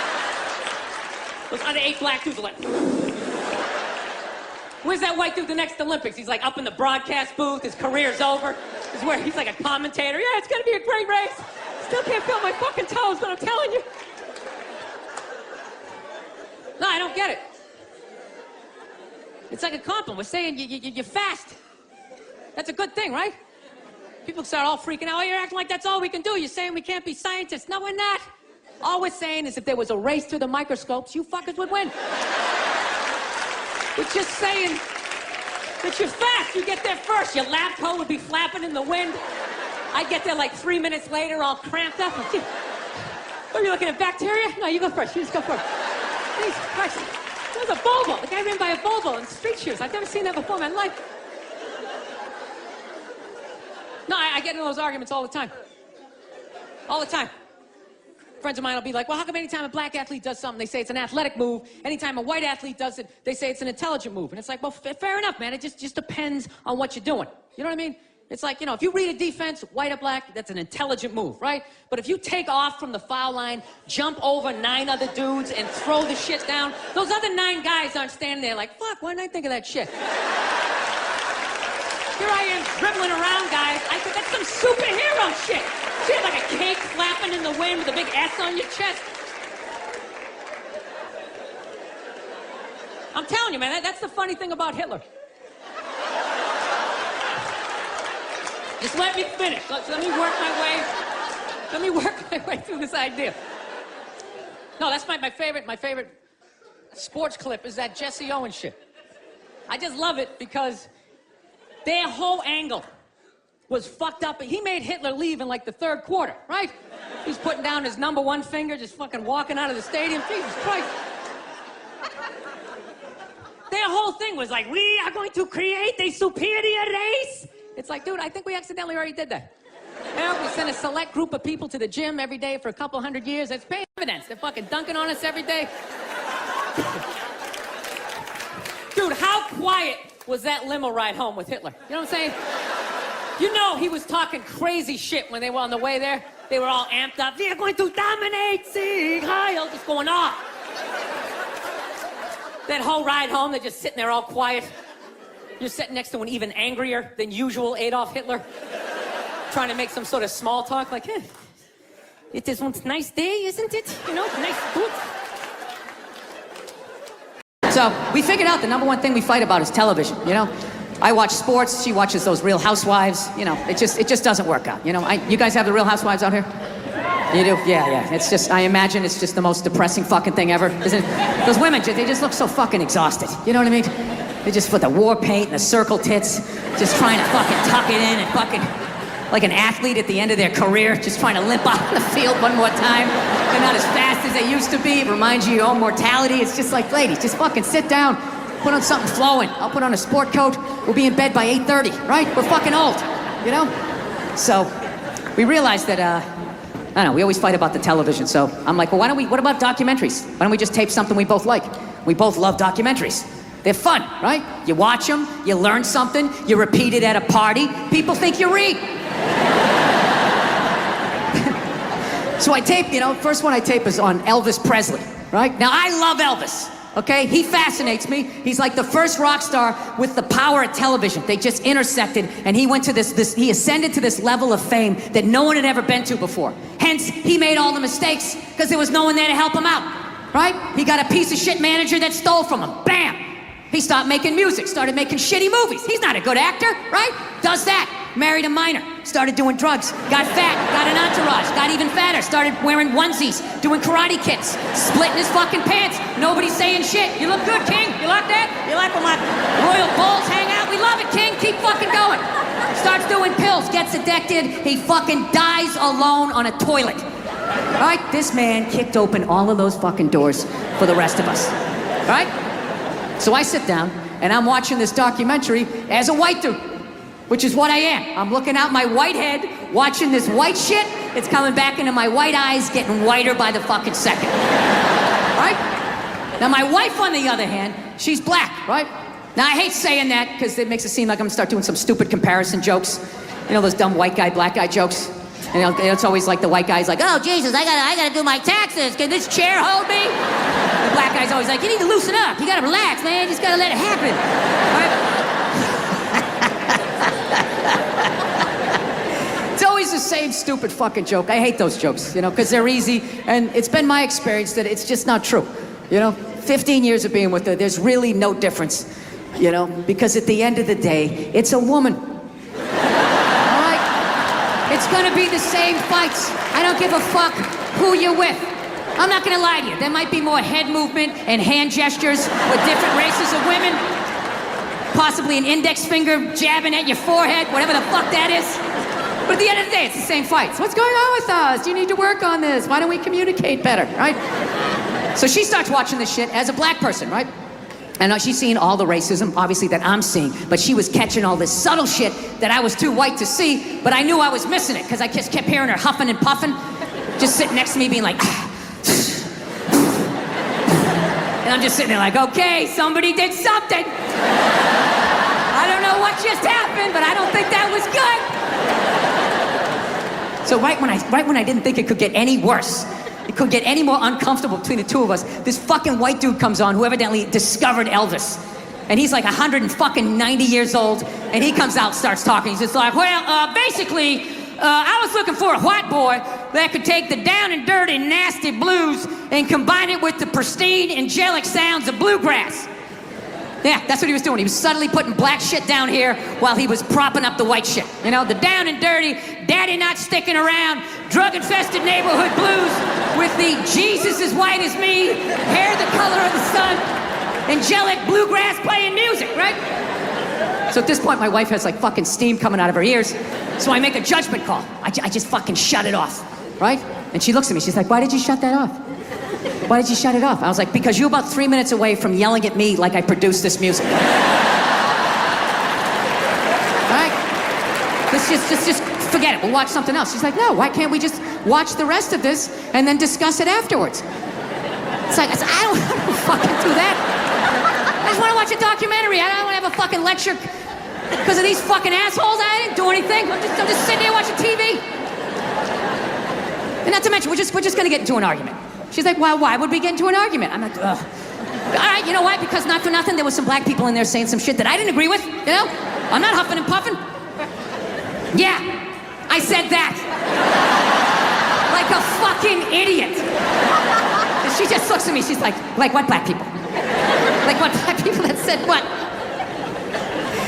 Those other 8 black dudes are like, where's that white dude the next Olympics? He's like up in the broadcast booth, his career's over. He's like a commentator. Yeah, it's gonna be a great race. Still can't feel my fucking toes, but I'm telling you. No, I don't get it. It's like a compliment. We're saying you're fast. That's a good thing, right? People start all freaking out. Oh, you're acting like that's all we can do. You're saying we can't be scientists. No, we're not. All we're saying is if there was a race through the microscopes, you fuckers would win. We're just saying that you're fast. You get there first. Your lab coat would be flapping in the wind. I'd get there like 3 minutes later, all cramped up. Are you looking at bacteria? No, you go first. You just go first. Jesus Christ. It was a Volvo. The guy ran by a Volvo in street shoes. I've never seen that before in my life. No, I get into those arguments all the time. All the time. Friends of mine will be like, well, how come anytime a black athlete does something, they say it's an athletic move? Anytime a white athlete does it, they say it's an intelligent move. And it's like, well, fair enough, man. It just depends on what you're doing. You know what I mean? It's like, you know, if you read a defense, white or black, that's an intelligent move, right? But if you take off from the foul line, jump over 9 other dudes, and throw the shit down, those other 9 guys aren't standing there like, fuck, why didn't I think of that shit? Here I am dribbling around, guys. I think that's some superhero shit. Shit, like a cake flapping in the wind with a big S on your chest. I'm telling you, man, that's the funny thing about Hitler. Just let me finish. Let me work my way through this idea. No, that's my favorite sports clip is that Jesse Owens shit. I just love it because their whole angle was fucked up. He made Hitler leave in like the 3rd quarter, right? He's putting down his number 1 finger, just fucking walking out of the stadium. Jesus Christ. Their whole thing was like, we are going to create a superior race. It's like, dude, I think we accidentally already did that. You know, we send a select group of people to the gym every day for a couple hundred years. It's paying evidence. They're fucking dunking on us every day. Dude, how quiet was that limo ride home with Hitler? You know what I'm saying? You know he was talking crazy shit when they were on the way there. They were all amped up. We are going to dominate Sieg Heil, just going off. That whole ride home, they're just sitting there all quiet. You're sitting next to an even angrier than usual Adolf Hitler, trying to make some sort of small talk, like, hey, it is one nice day, isn't it? You know, nice food. So we figured out the number 1 thing we fight about is television, you know? I watch sports, she watches those Real Housewives, you know, it just doesn't work out, you know? You guys have the Real Housewives out here? You do? Yeah. It's just, I imagine it's just the most depressing fucking thing ever, isn't it? Those women, they just look so fucking exhausted, you know what I mean? They just put the war paint and the circle tits, just trying to fucking tuck it in and fucking, like an athlete at the end of their career, just trying to limp out on the field one more time. They're not as fast as they used to be. It reminds you of your own mortality. It's just like, ladies, just fucking sit down, put on something flowing. I'll put on a sport coat. We'll be in bed by 8:30, right? We're fucking old, you know? So we realized that, I don't know, we always fight about the television. So I'm like, well, what about documentaries? Why don't we just tape something we both like? We both love documentaries. They're fun, right? You watch them, you learn something, you repeat it at a party, people think you read. So I tape, you know, first one I tape is on Elvis Presley, right? Now I love Elvis, okay? He fascinates me. He's like the first rock star with the power of television. They just intersected and he went to he ascended to this level of fame that no one had ever been to before. Hence, he made all the mistakes because there was no one there to help him out, right? He got a piece of shit manager that stole from him, bam! He stopped making music, started making shitty movies. He's not a good actor, right? Does that. Married a minor, started doing drugs, got fat, got an entourage, got even fatter, started wearing onesies, doing karate kicks, splitting his fucking pants. Nobody's saying shit. You look good, King. You like that? You like when my royal bulls hang out? We love it, King. Keep fucking going. Starts doing pills, gets addicted. He fucking dies alone on a toilet. Right? This man kicked open all of those fucking doors for the rest of us. Right? So I sit down and I'm watching this documentary as a white dude, which is what I am. I'm looking out my white head, watching this white shit It's coming back into my white eyes, getting whiter by the fucking second. Right? Now, my wife, on the other hand, she's black, right? Now, I hate saying that because it makes it seem like I'm gonna start doing some stupid comparison jokes. You know, those dumb white guy, black guy jokes? And it's always like the white guy's like, oh, Jesus, I gotta do my taxes. Can this chair hold me? The black guy's always like, you need to loosen up. You gotta relax, man. You just gotta let it happen. Right? It's always the same stupid fucking joke. I hate those jokes, you know, because they're easy. And it's been my experience that it's just not true. You know, 15 years of being with her, there's really no difference. You know, because at the end of the day, it's a woman. It's gonna be the same fights. I don't give a fuck who you're with. I'm not gonna lie to you. There might be more head movement and hand gestures with different races of women. Possibly an index finger jabbing at your forehead, whatever the fuck that is. But at the end of the day, it's the same fights. What's going on with us? Do you need to work on this? Why don't we communicate better, right? So she starts watching this shit as a black person, right? And she's seeing all the racism, obviously, that I'm seeing. But she was catching all this subtle shit that I was too white to see, but I knew I was missing it, because I just kept hearing her huffing and puffing, just sitting next to me being like, and I'm just sitting there like, okay, somebody did something. I don't know what just happened, but I don't think that was good. So right when I didn't think it could get any worse, it could get any more uncomfortable between the two of us, this fucking white dude comes on who evidently discovered Elvis. And he's like 190 years old, and he comes out, starts talking. He's just like, well, basically, I was looking for a white boy that could take the down and dirty, nasty blues and combine it with the pristine, angelic sounds of bluegrass. Yeah, that's what he was doing. He was subtly putting black shit down here while he was propping up the white shit. You know, the down and dirty, daddy not sticking around, drug-infested neighborhood blues with the Jesus as white as me, hair the color of the sun, angelic bluegrass playing music, right? So at this point, my wife has like fucking steam coming out of her ears. So I make a judgment call. I just fucking shut it off, right? And she looks at me, she's like, why did you shut that off? Why did you shut it off? I was like, because you're about 3 minutes away from yelling at me like I produced this music. All right? Let's just forget it. We'll watch something else. She's like, no, why can't we just watch the rest of this and then discuss it afterwards? It's like, I don't fucking do that. I just want to watch a documentary. I don't want to have a fucking lecture because of these fucking assholes. I didn't do anything. I'm just sitting there watching TV. And not to mention, we're just gonna get into an argument. She's like, well, why would we get into an argument? I'm like, ugh. All right, you know why? Because not for nothing, there was some black people in there saying some shit that I didn't agree with, you know? I'm not huffing and puffing. Yeah, I said that. Like a fucking idiot. And she just looks at me, she's like what black people? Like what black people that said what?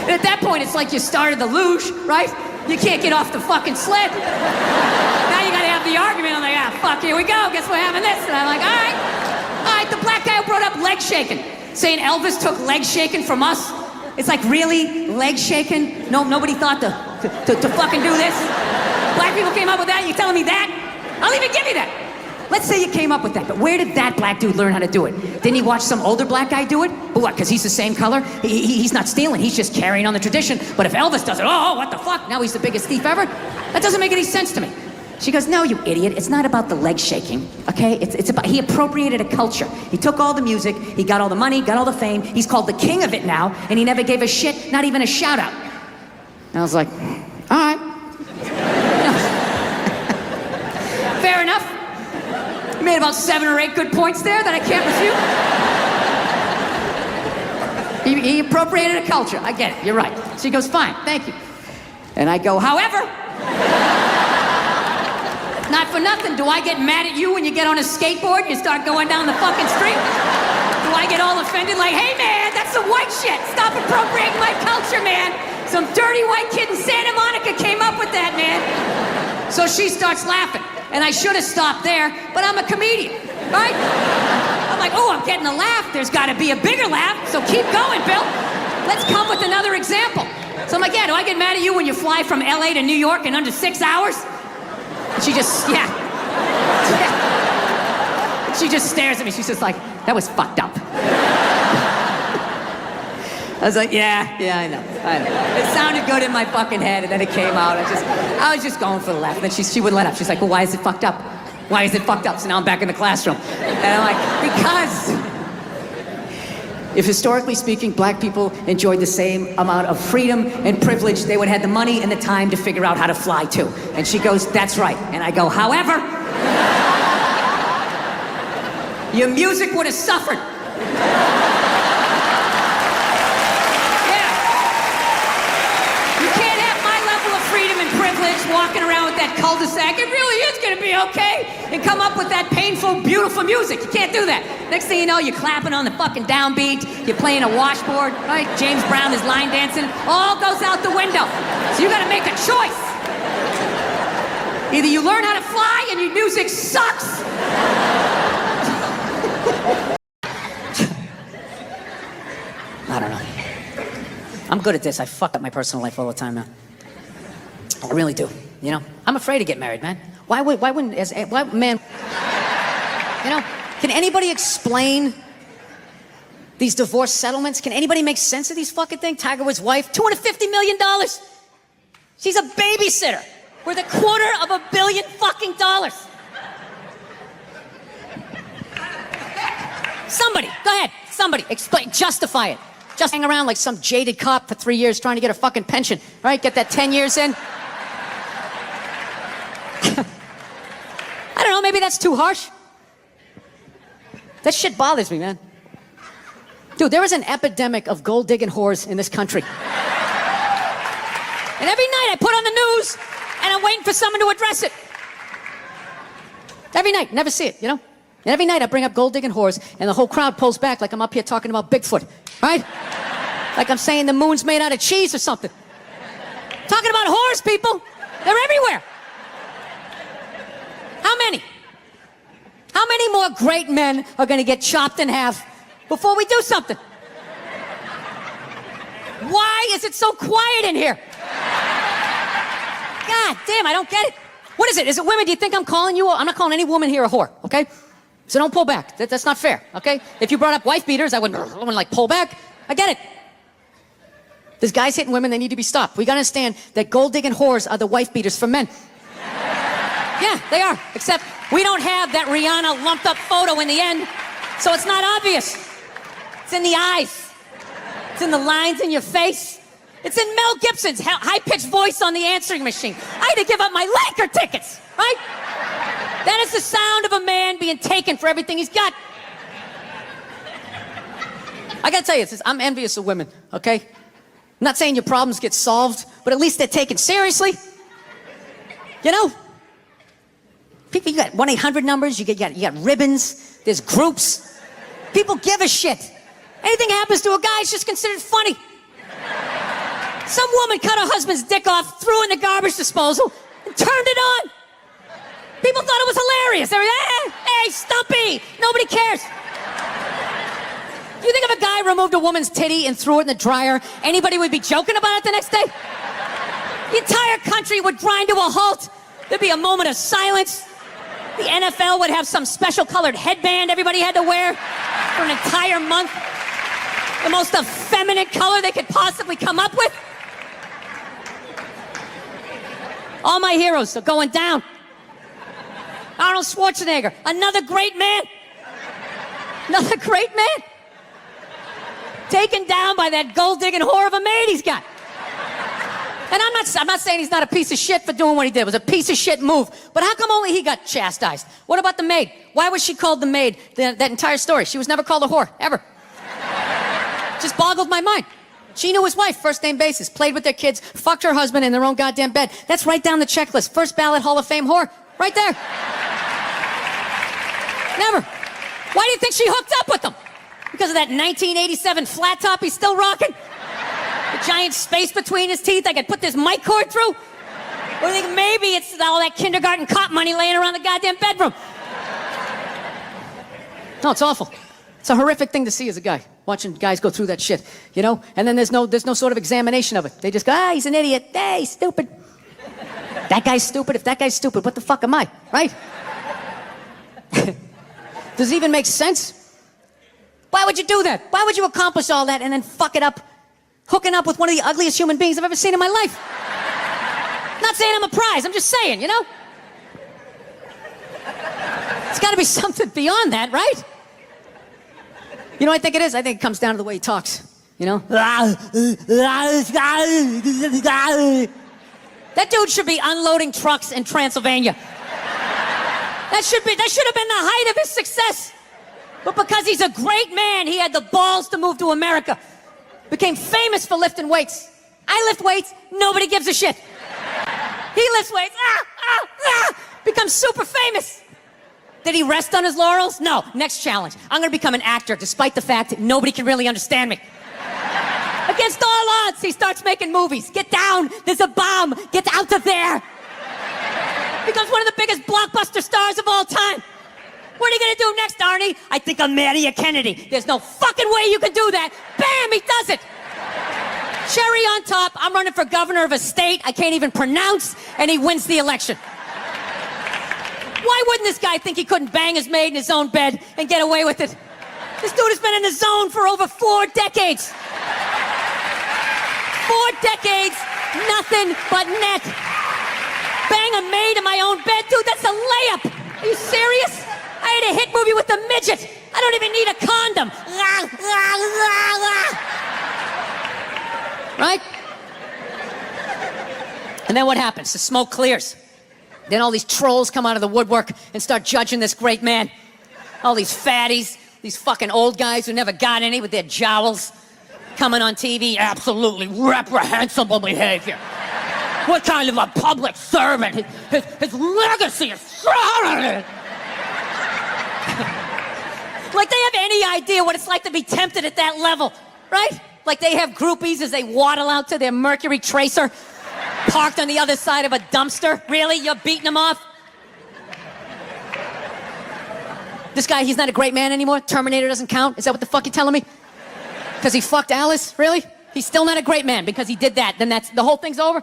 And at that point, it's like you started the luge, right? You can't get off the fucking sled. Now you gotta have the argument. I'm like, fuck, here we go. Guess we're having this. And I'm like, all right, the black guy who brought up leg shaking, saying Elvis took leg shaking from us. It's like, really? Leg shaking? No, nobody thought to fucking do this? Black people came up with that? You telling me that? I'll even give you that. Let's say you came up with that, but where did that black dude learn how to do it? Didn't he watch some older black guy do it? But what, because he's the same color? He's not stealing, he's just carrying on the tradition. But if Elvis does it, oh, what the fuck? Now he's the biggest thief ever? That doesn't make any sense to me. She goes, no, you idiot, it's not about the leg shaking, okay? It's about, he appropriated a culture. He took all the music, he got all the money, got all the fame, he's called the king of it now, and he never gave a shit, not even a shout out. And I was like, all right. Fair enough. You made about 7 or 8 good points there that I can't refute. He appropriated a culture. I get it. You're right. She goes, fine, thank you. And I go, however, not for nothing, do I get mad at you when you get on a skateboard and you start going down the fucking street? Do I get all offended like, hey man, that's some white shit. Stop appropriating my culture, man. Some dirty white kid in Santa Monica came up with that, man. So she starts laughing. And I should have stopped there, but I'm a comedian, right? I'm like, oh, I'm getting a laugh. There's got to be a bigger laugh, so keep going, Bill. Let's come with another example. So I'm like, yeah, do I get mad at you when you fly from LA to New York in under 6 hours? And she just, yeah. She just stares at me. She's just like, that was fucked up. I was like, yeah, I know. It sounded good in my fucking head, and then it came out. I was just going for the laugh. And then she wouldn't let up. She's like, well, why is it fucked up? Why is it fucked up? So now I'm back in the classroom. And I'm like, because if historically speaking, black people enjoyed the same amount of freedom and privilege, they would have the money and the time to figure out how to fly too. And she goes, that's right. And I go, however, your music would have suffered. Walking around with that cul-de-sac, it really is gonna be okay, and come up with that painful, beautiful music. You can't do that. Next thing you know, you're clapping on the fucking downbeat, you're playing a washboard, right? James Brown is line dancing, all goes out the window. So you gotta make a choice. Either you learn how to fly and your music sucks. I don't know. I'm good at this. I fuck up my personal life all the time now. I really do, you know? I'm afraid to get married, man. Why man, you know, can anybody explain these divorce settlements? Can anybody make sense of these fucking things? Tiger Woods' wife, $250 million. She's a babysitter worth $250 million fucking dollars. Somebody, go ahead, somebody, explain, justify it. Just hang around like some jaded cop for 3 years trying to get a fucking pension, right? Get that 10 years in. I don't know, maybe that's too harsh. That shit bothers me, man. Dude, there is an epidemic of gold-digging whores in this country. And every night I put on the news, and I'm waiting for someone to address it. Every night, never see it, you know? And every night I bring up gold-digging whores, and the whole crowd pulls back like I'm up here talking about Bigfoot, right? Like I'm saying the moon's made out of cheese or something. Talking about whores, people. They're everywhere. How many? How many more great men are going to get chopped in half before we do something? Why is it so quiet in here? God damn, I don't get it. What is it? Is it women? Do you think I'm calling you? I'm not calling any woman here a whore, okay? So don't pull back. That's not fair, okay? If you brought up wife beaters, I wouldn't like pull back. I get it. There's guys hitting women, they need to be stopped. We gotta understand that gold-digging whores are the wife beaters for men. Yeah, they are. Except we don't have that Rihanna lumped-up photo in the end, so it's not obvious. It's in the eyes. It's in the lines in your face. It's in Mel Gibson's high-pitched voice on the answering machine. I had to give up my Laker tickets, right? That is the sound of a man being taken for everything he's got. I gotta tell you, I'm envious of women, okay? I'm not saying your problems get solved, but at least they're taken seriously. You know? People, you got 1-800 numbers, you got ribbons, there's groups. People give a shit. Anything happens to a guy, it's just considered funny. Some woman cut her husband's dick off, threw it in the garbage disposal, and turned it on. People thought it was hilarious. They were, hey, Stumpy, nobody cares. You think if a guy removed a woman's titty and threw it in the dryer, anybody would be joking about it the next day? The entire country would grind to a halt. There'd be a moment of silence. The NFL would have some special colored headband everybody had to wear for an entire month. The most effeminate color they could possibly come up with. All my heroes are going down. Arnold Schwarzenegger, another great man. Another great man. Taken down by that gold-digging whore of a maid he's got. And I'm not saying he's not a piece of shit for doing what he did. It was a piece of shit move. But how come only he got chastised? What about the maid? Why was she called the maid that entire story? She was never called a whore, ever. Just boggled my mind. She knew his wife, first name basis, played with their kids, fucked her husband in their own goddamn bed. That's right down the checklist. First ballot Hall of Fame whore. Right there. Never. Why do you think she hooked up with him? Because of that 1987 flat top he's still rocking? The giant space between his teeth I could put this mic cord through? Or do you think maybe it's all that kindergarten cop money laying around the goddamn bedroom? No, it's awful. It's a horrific thing to see as a guy, watching guys go through that shit, you know? And then there's no sort of examination of it. They just go, he's an idiot. Hey, he's stupid. That guy's stupid. If that guy's stupid, what the fuck am I, right? Does it even make sense? Why would you do that? Why would you accomplish all that and then fuck it up hooking up with one of the ugliest human beings I've ever seen in my life. Not saying I'm a prize, I'm just saying, you know? It's gotta be something beyond that, right? You know what I think it is? I think it comes down to the way he talks, you know? That dude should be unloading trucks in Transylvania. That should have been the height of his success. But because he's a great man, he had the balls to move to America. Became famous for lifting weights. I lift weights, nobody gives a shit. He lifts weights, becomes super famous. Did he rest on his laurels? No. Next challenge. I'm gonna become an actor despite the fact that nobody can really understand me. Against all odds, he starts making movies. Get down, there's a bomb, get out of there. Becomes one of the biggest blockbuster stars of all time. What are you gonna do next, Arnie? I think I'll marry a Kennedy. There's no fucking way you can do that. Bam, he does it. Cherry on top, I'm running for governor of a state I can't even pronounce, and he wins the election. Why wouldn't this guy think he couldn't bang his maid in his own bed and get away with it? This dude has been in the zone for over 4 decades. 4 decades, nothing but net. Bang a maid in my own bed? Dude, that's a layup. Are you serious? I had a hit movie with a midget. I don't even need a condom. Right? And then what happens? The smoke clears. Then all these trolls come out of the woodwork and start judging this great man. All these fatties, these fucking old guys who never got any with their jowls, coming on TV, absolutely reprehensible behavior. What kind of a public servant? His legacy is shrouded. Like they have any idea what it's like to be tempted at that level, right? Like they have groupies as they waddle out to their Mercury Tracer, parked on the other side of a dumpster. Really? You're beating them off? This guy, he's not a great man anymore? Terminator doesn't count? Is that what the fuck you're telling me? Because he fucked Alice? Really? He's still not a great man because he did that. Then the whole thing's over?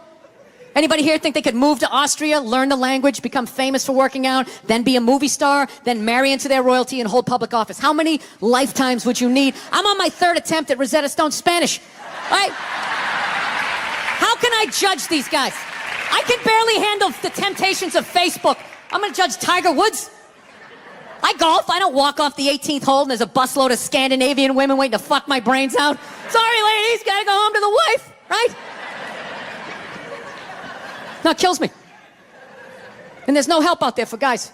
Anybody here think they could move to Austria, learn the language, become famous for working out, then be a movie star, then marry into their royalty and hold public office? How many lifetimes would you need? I'm on my 3rd attempt at Rosetta Stone Spanish. Right? How can I judge these guys? I can barely handle the temptations of Facebook. I'm gonna judge Tiger Woods. I golf. I don't walk off the 18th hole and there's a busload of Scandinavian women waiting to fuck my brains out. Sorry, ladies, gotta go home to the wife, right? No, it kills me. And there's no help out there for guys.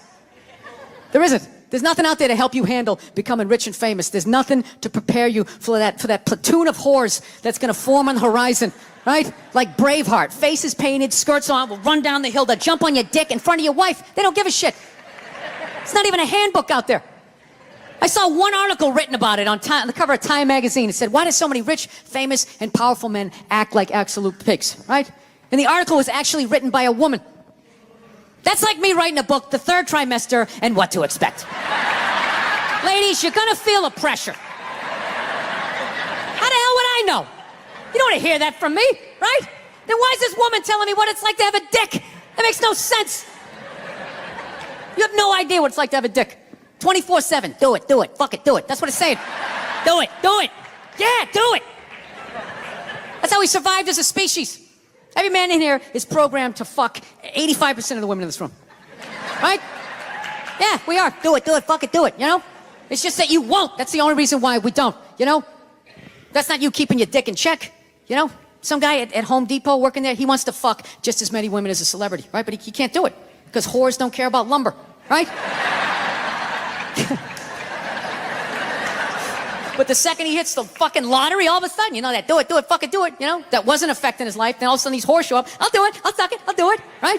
There isn't. There's nothing out there to help you handle becoming rich and famous. There's nothing to prepare you for that platoon of whores that's gonna form on the horizon, right? Like Braveheart, faces painted, skirts on, will run down the hill, they'll jump on your dick in front of your wife. They don't give a shit. It's not even a handbook out there. I saw one article written about it on the cover of Time magazine. It said, why do so many rich, famous, and powerful men act like absolute pigs, right? And the article was actually written by a woman. That's like me writing a book, The Third Trimester, and What to Expect. Ladies, you're gonna feel a pressure. How the hell would I know? You don't want to hear that from me, right? Then why is this woman telling me what it's like to have a dick? That makes no sense. You have no idea what it's like to have a dick. 24/7, do it, fuck it, do it. That's what it's saying. Do it. Yeah, do it. That's how we survived as a species. Every man in here is programmed to fuck 85% of the women in this room. Right? Yeah, we are. Do it, fuck it, do it, you know? It's just that you won't. That's the only reason why we don't, you know? That's not you keeping your dick in check, you know? Some guy at Home Depot working there, he wants to fuck just as many women as a celebrity, right? But he can't do it because whores don't care about lumber, right? But the second he hits the fucking lottery, all of a sudden, you know, that do it, fuck it, do it, you know? That wasn't affecting his life. Then all of a sudden these whores show up. I'll do it, I'll suck it, I'll do it, right?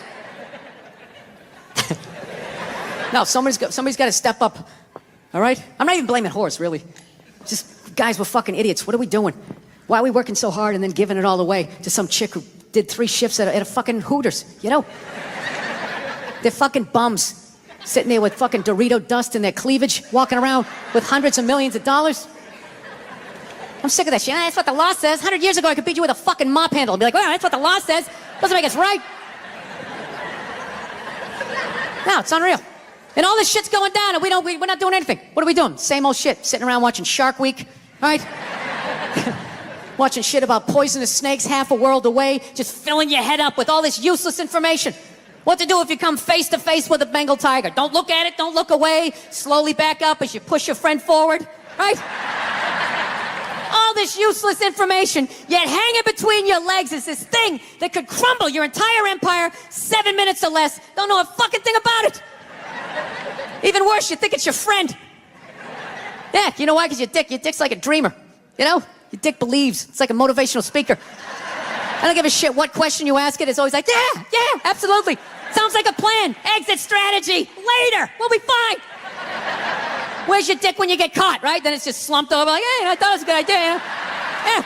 No, somebody's got to step up, all right? I'm not even blaming whores, really. Just guys, we're fucking idiots. What are we doing? Why are we working so hard and then giving it all away to some chick who did 3 shifts at a fucking Hooters, you know? They're fucking bums, sitting there with fucking Dorito dust in their cleavage, walking around with hundreds of millions of dollars. I'm sick of that shit. That's what the law says. 100 years ago, I could beat you with a fucking mop handle and be like, well, that's what the law says. Doesn't make us right. No, it's unreal. And all this shit's going down, and we're not doing anything. What are we doing? Same old shit. Sitting around watching Shark Week, right? watching shit about poisonous snakes half a world away, just filling your head up with all this useless information. What to do if you come face to face with a Bengal tiger. Don't look at it, don't look away. Slowly back up as you push your friend forward, right? All this useless information, yet hanging between your legs is this thing that could crumble your entire empire 7 minutes or less. Don't know a fucking thing about it. Even worse, you think it's your friend. Yeah, you know why? Because your dick's like a dreamer. You know? Your dick believes. It's like a motivational speaker. I don't give a shit what question you ask it. It's always like, yeah, absolutely. Sounds like a plan. Exit strategy. Later. We'll be fine. Where's your dick when you get caught, right? Then it's just slumped over like, hey, I thought it was a good idea. Yeah.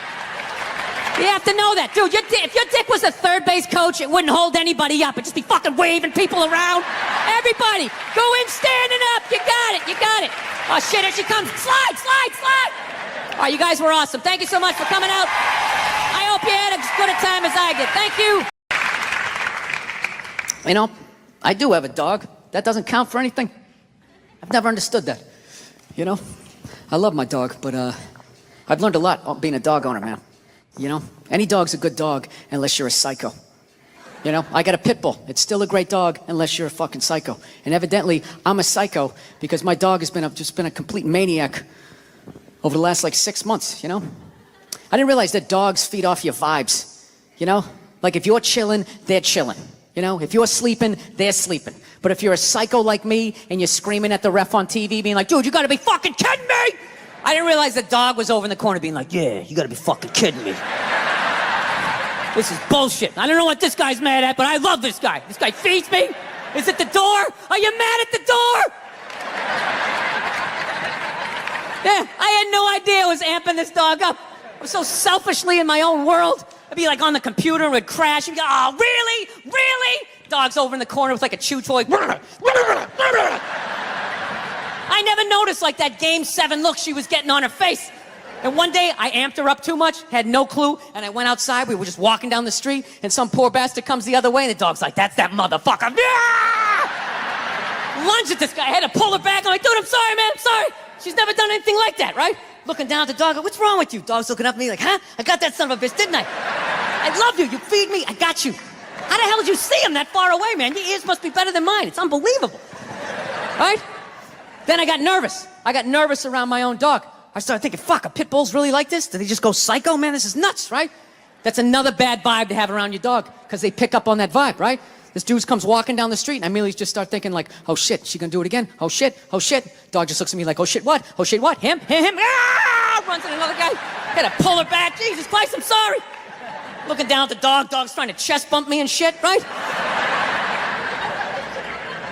You have to know that. Dude, if your dick was a third base coach, it wouldn't hold anybody up. It'd just be fucking waving people around. Everybody, go in standing up. You got it. Oh, shit, here she comes. Slide. All right, you guys were awesome. Thank you so much for coming out. I hope you had as good a time as I did. Thank you. You know, I do have a dog. That doesn't count for anything. I've never understood that. You know, I love my dog, but I've learned a lot about being a dog owner, man. You know, any dog's a good dog unless you're a psycho. You know, I got a pit bull. It's still a great dog unless you're a fucking psycho. And evidently, I'm a psycho because my dog has just been a complete maniac over the last, 6 months, you know? I didn't realize that dogs feed off your vibes, you know? Like, if you're chilling, they're chilling, you know? If you're sleeping, they're sleeping. But if you're a psycho like me and you're screaming at the ref on TV being like, dude, you gotta be fucking kidding me! I didn't realize the dog was over in the corner being like, yeah, you gotta be fucking kidding me. This is bullshit. I don't know what this guy's mad at, but I love this guy. This guy feeds me. Is it the door? Are you mad at the door? Yeah, I had no idea I was amping this dog up. I was so selfishly in my own world. I'd be like on the computer and it would crash. And be like, oh, really? Really? Dog's over in the corner with like a chew toy. I never noticed like that Game 7 look she was getting on her face. And one day I amped her up too much, had no clue, and I went outside. We were just walking down the street, and some poor bastard comes the other way, and the dog's like, that's that motherfucker. Lunge at this guy. I had to pull her back. I'm like, dude, I'm sorry, man. I'm sorry. She's never done anything like that, right? Looking down at the dog, what's wrong with you? Dog's looking up at me like, huh? I got that son of a bitch, didn't I? I love you. You feed me. I got you. How the hell did you see him that far away, man? Your ears must be better than mine. It's unbelievable. Right? Then I got nervous. I got nervous around my own dog. I started thinking, fuck, are pit bulls really like this? Do they just go psycho? Man, this is nuts, right? That's another bad vibe to have around your dog, because they pick up on that vibe, right? This dude comes walking down the street, and I immediately just start thinking like, oh shit, she gonna do it again? Oh shit, oh shit. Dog just looks at me like, oh shit, what? Oh shit, what? Him? Ah! Runs at another guy. Had to pull her back. Jesus Christ, I'm sorry. Looking down at the dog. Dog's trying to chest bump me and shit, right?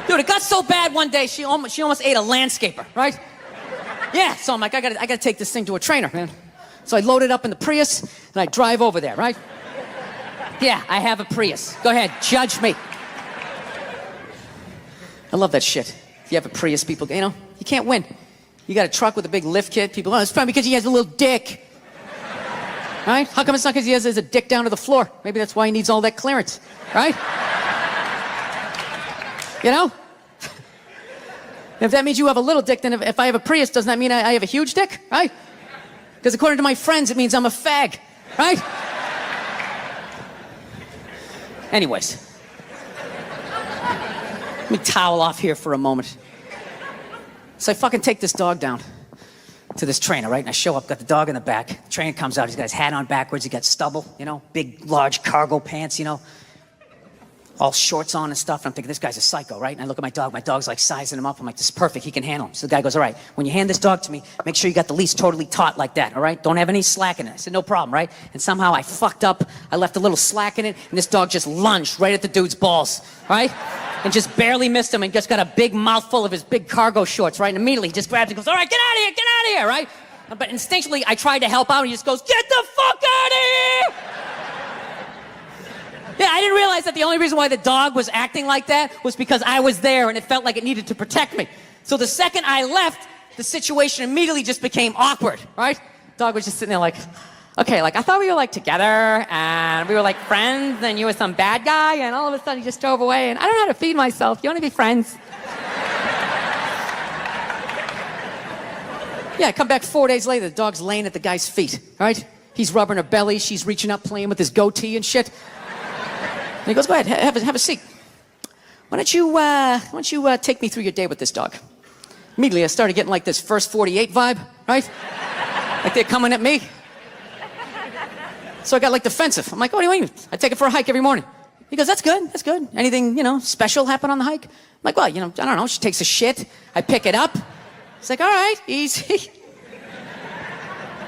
Dude, it got so bad one day, she almost ate a landscaper, right? Yeah, so I'm like, I gotta take this thing to a trainer, man. So I load it up in the Prius, and I drive over there, right? Yeah, I have a Prius. Go ahead, judge me. I love that shit. If you have a Prius, people, you know, you can't win. You got a truck with a big lift kit, people, oh, it's probably because he has a little dick. Right? How come it's not because he has a dick down to the floor? Maybe that's why he needs all that clearance, right? You know? If that means you have a little dick, then if I have a Prius, doesn't that mean I have a huge dick, right? Because according to my friends, it means I'm a fag, right? Anyways. Let me towel off here for a moment. So I fucking take this dog down to this trainer, right? And I show up, got the dog in the back. The trainer comes out, he's got his hat on backwards, he got stubble, you know, big, large cargo pants, you know, all shorts on and stuff. And I'm thinking, this guy's a psycho, right? And I look at my dog's like sizing him up. I'm like, this is perfect, he can handle him. So the guy goes, all right, when you hand this dog to me, make sure you got the leash totally taut like that, all right? Don't have any slack in it. I said, no problem, right? And somehow I fucked up, I left a little slack in it, and this dog just lunged right at the dude's balls, right? And just barely missed him, and just got a big mouthful of his big cargo shorts, right? And immediately he just grabs it and goes, all right, get out of here, right? But instinctually, I tried to help out, and he just goes, get the fuck out of here! Yeah, I didn't realize that the only reason why the dog was acting like that was because I was there, and it felt like it needed to protect me. So the second I left, the situation immediately just became awkward, right? Dog was just sitting there like, okay, like, I thought we were, like, together, and we were, like, friends, and you were some bad guy, and all of a sudden you just drove away, and I don't know how to feed myself. You want to be friends? Yeah, I come back 4 days later, the dog's laying at the guy's feet, right? He's rubbing her belly. She's reaching up, playing with his goatee and shit. And he goes, go ahead, have a seat. Why don't you take me through your day with this dog? Immediately, I started getting like this First 48 vibe, right? Like they're coming at me. So I got like defensive. I'm like, what do you mean? I take it for a hike every morning. He goes, that's good. Anything, special happen on the hike? I'm like, well, I don't know. She takes a shit. I pick it up. It's like, all right, easy.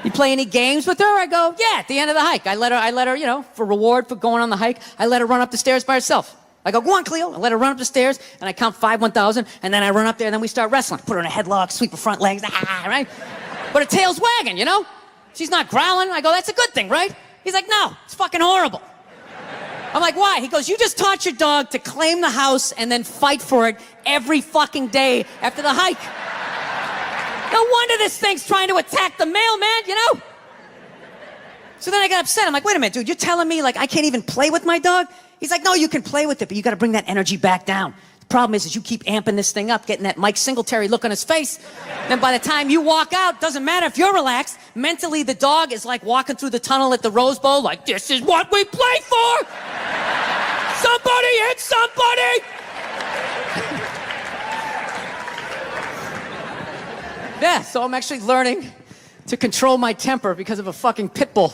You play any games with her? I go, yeah, at the end of the hike. I let her, for reward for going on the hike, I let her run up the stairs by herself. I go, go on, Cleo. I let her run up the stairs, and I count 5 1,000, and then I run up there, and then we start wrestling. Put her in a headlock, sweep her front legs, right? But her tail's wagging, She's not growling. I go, that's a good thing, right? He's like, no, it's fucking horrible. I'm like, why? He goes, you just taught your dog to claim the house and then fight for it every fucking day after the hike. No wonder this thing's trying to attack the mailman, So then I got upset. I'm like, wait a minute, dude, you're telling me, like, I can't even play with my dog? He's like, no, you can play with it, but you got to bring that energy back down. The problem is you keep amping this thing up, getting that Mike Singletary look on his face. Then by the time you walk out, doesn't matter if you're relaxed. Mentally, the dog is like walking through the tunnel at the Rose Bowl, like, this is what we play for! Somebody hit somebody! Yeah, so I'm actually learning to control my temper because of a fucking pit bull.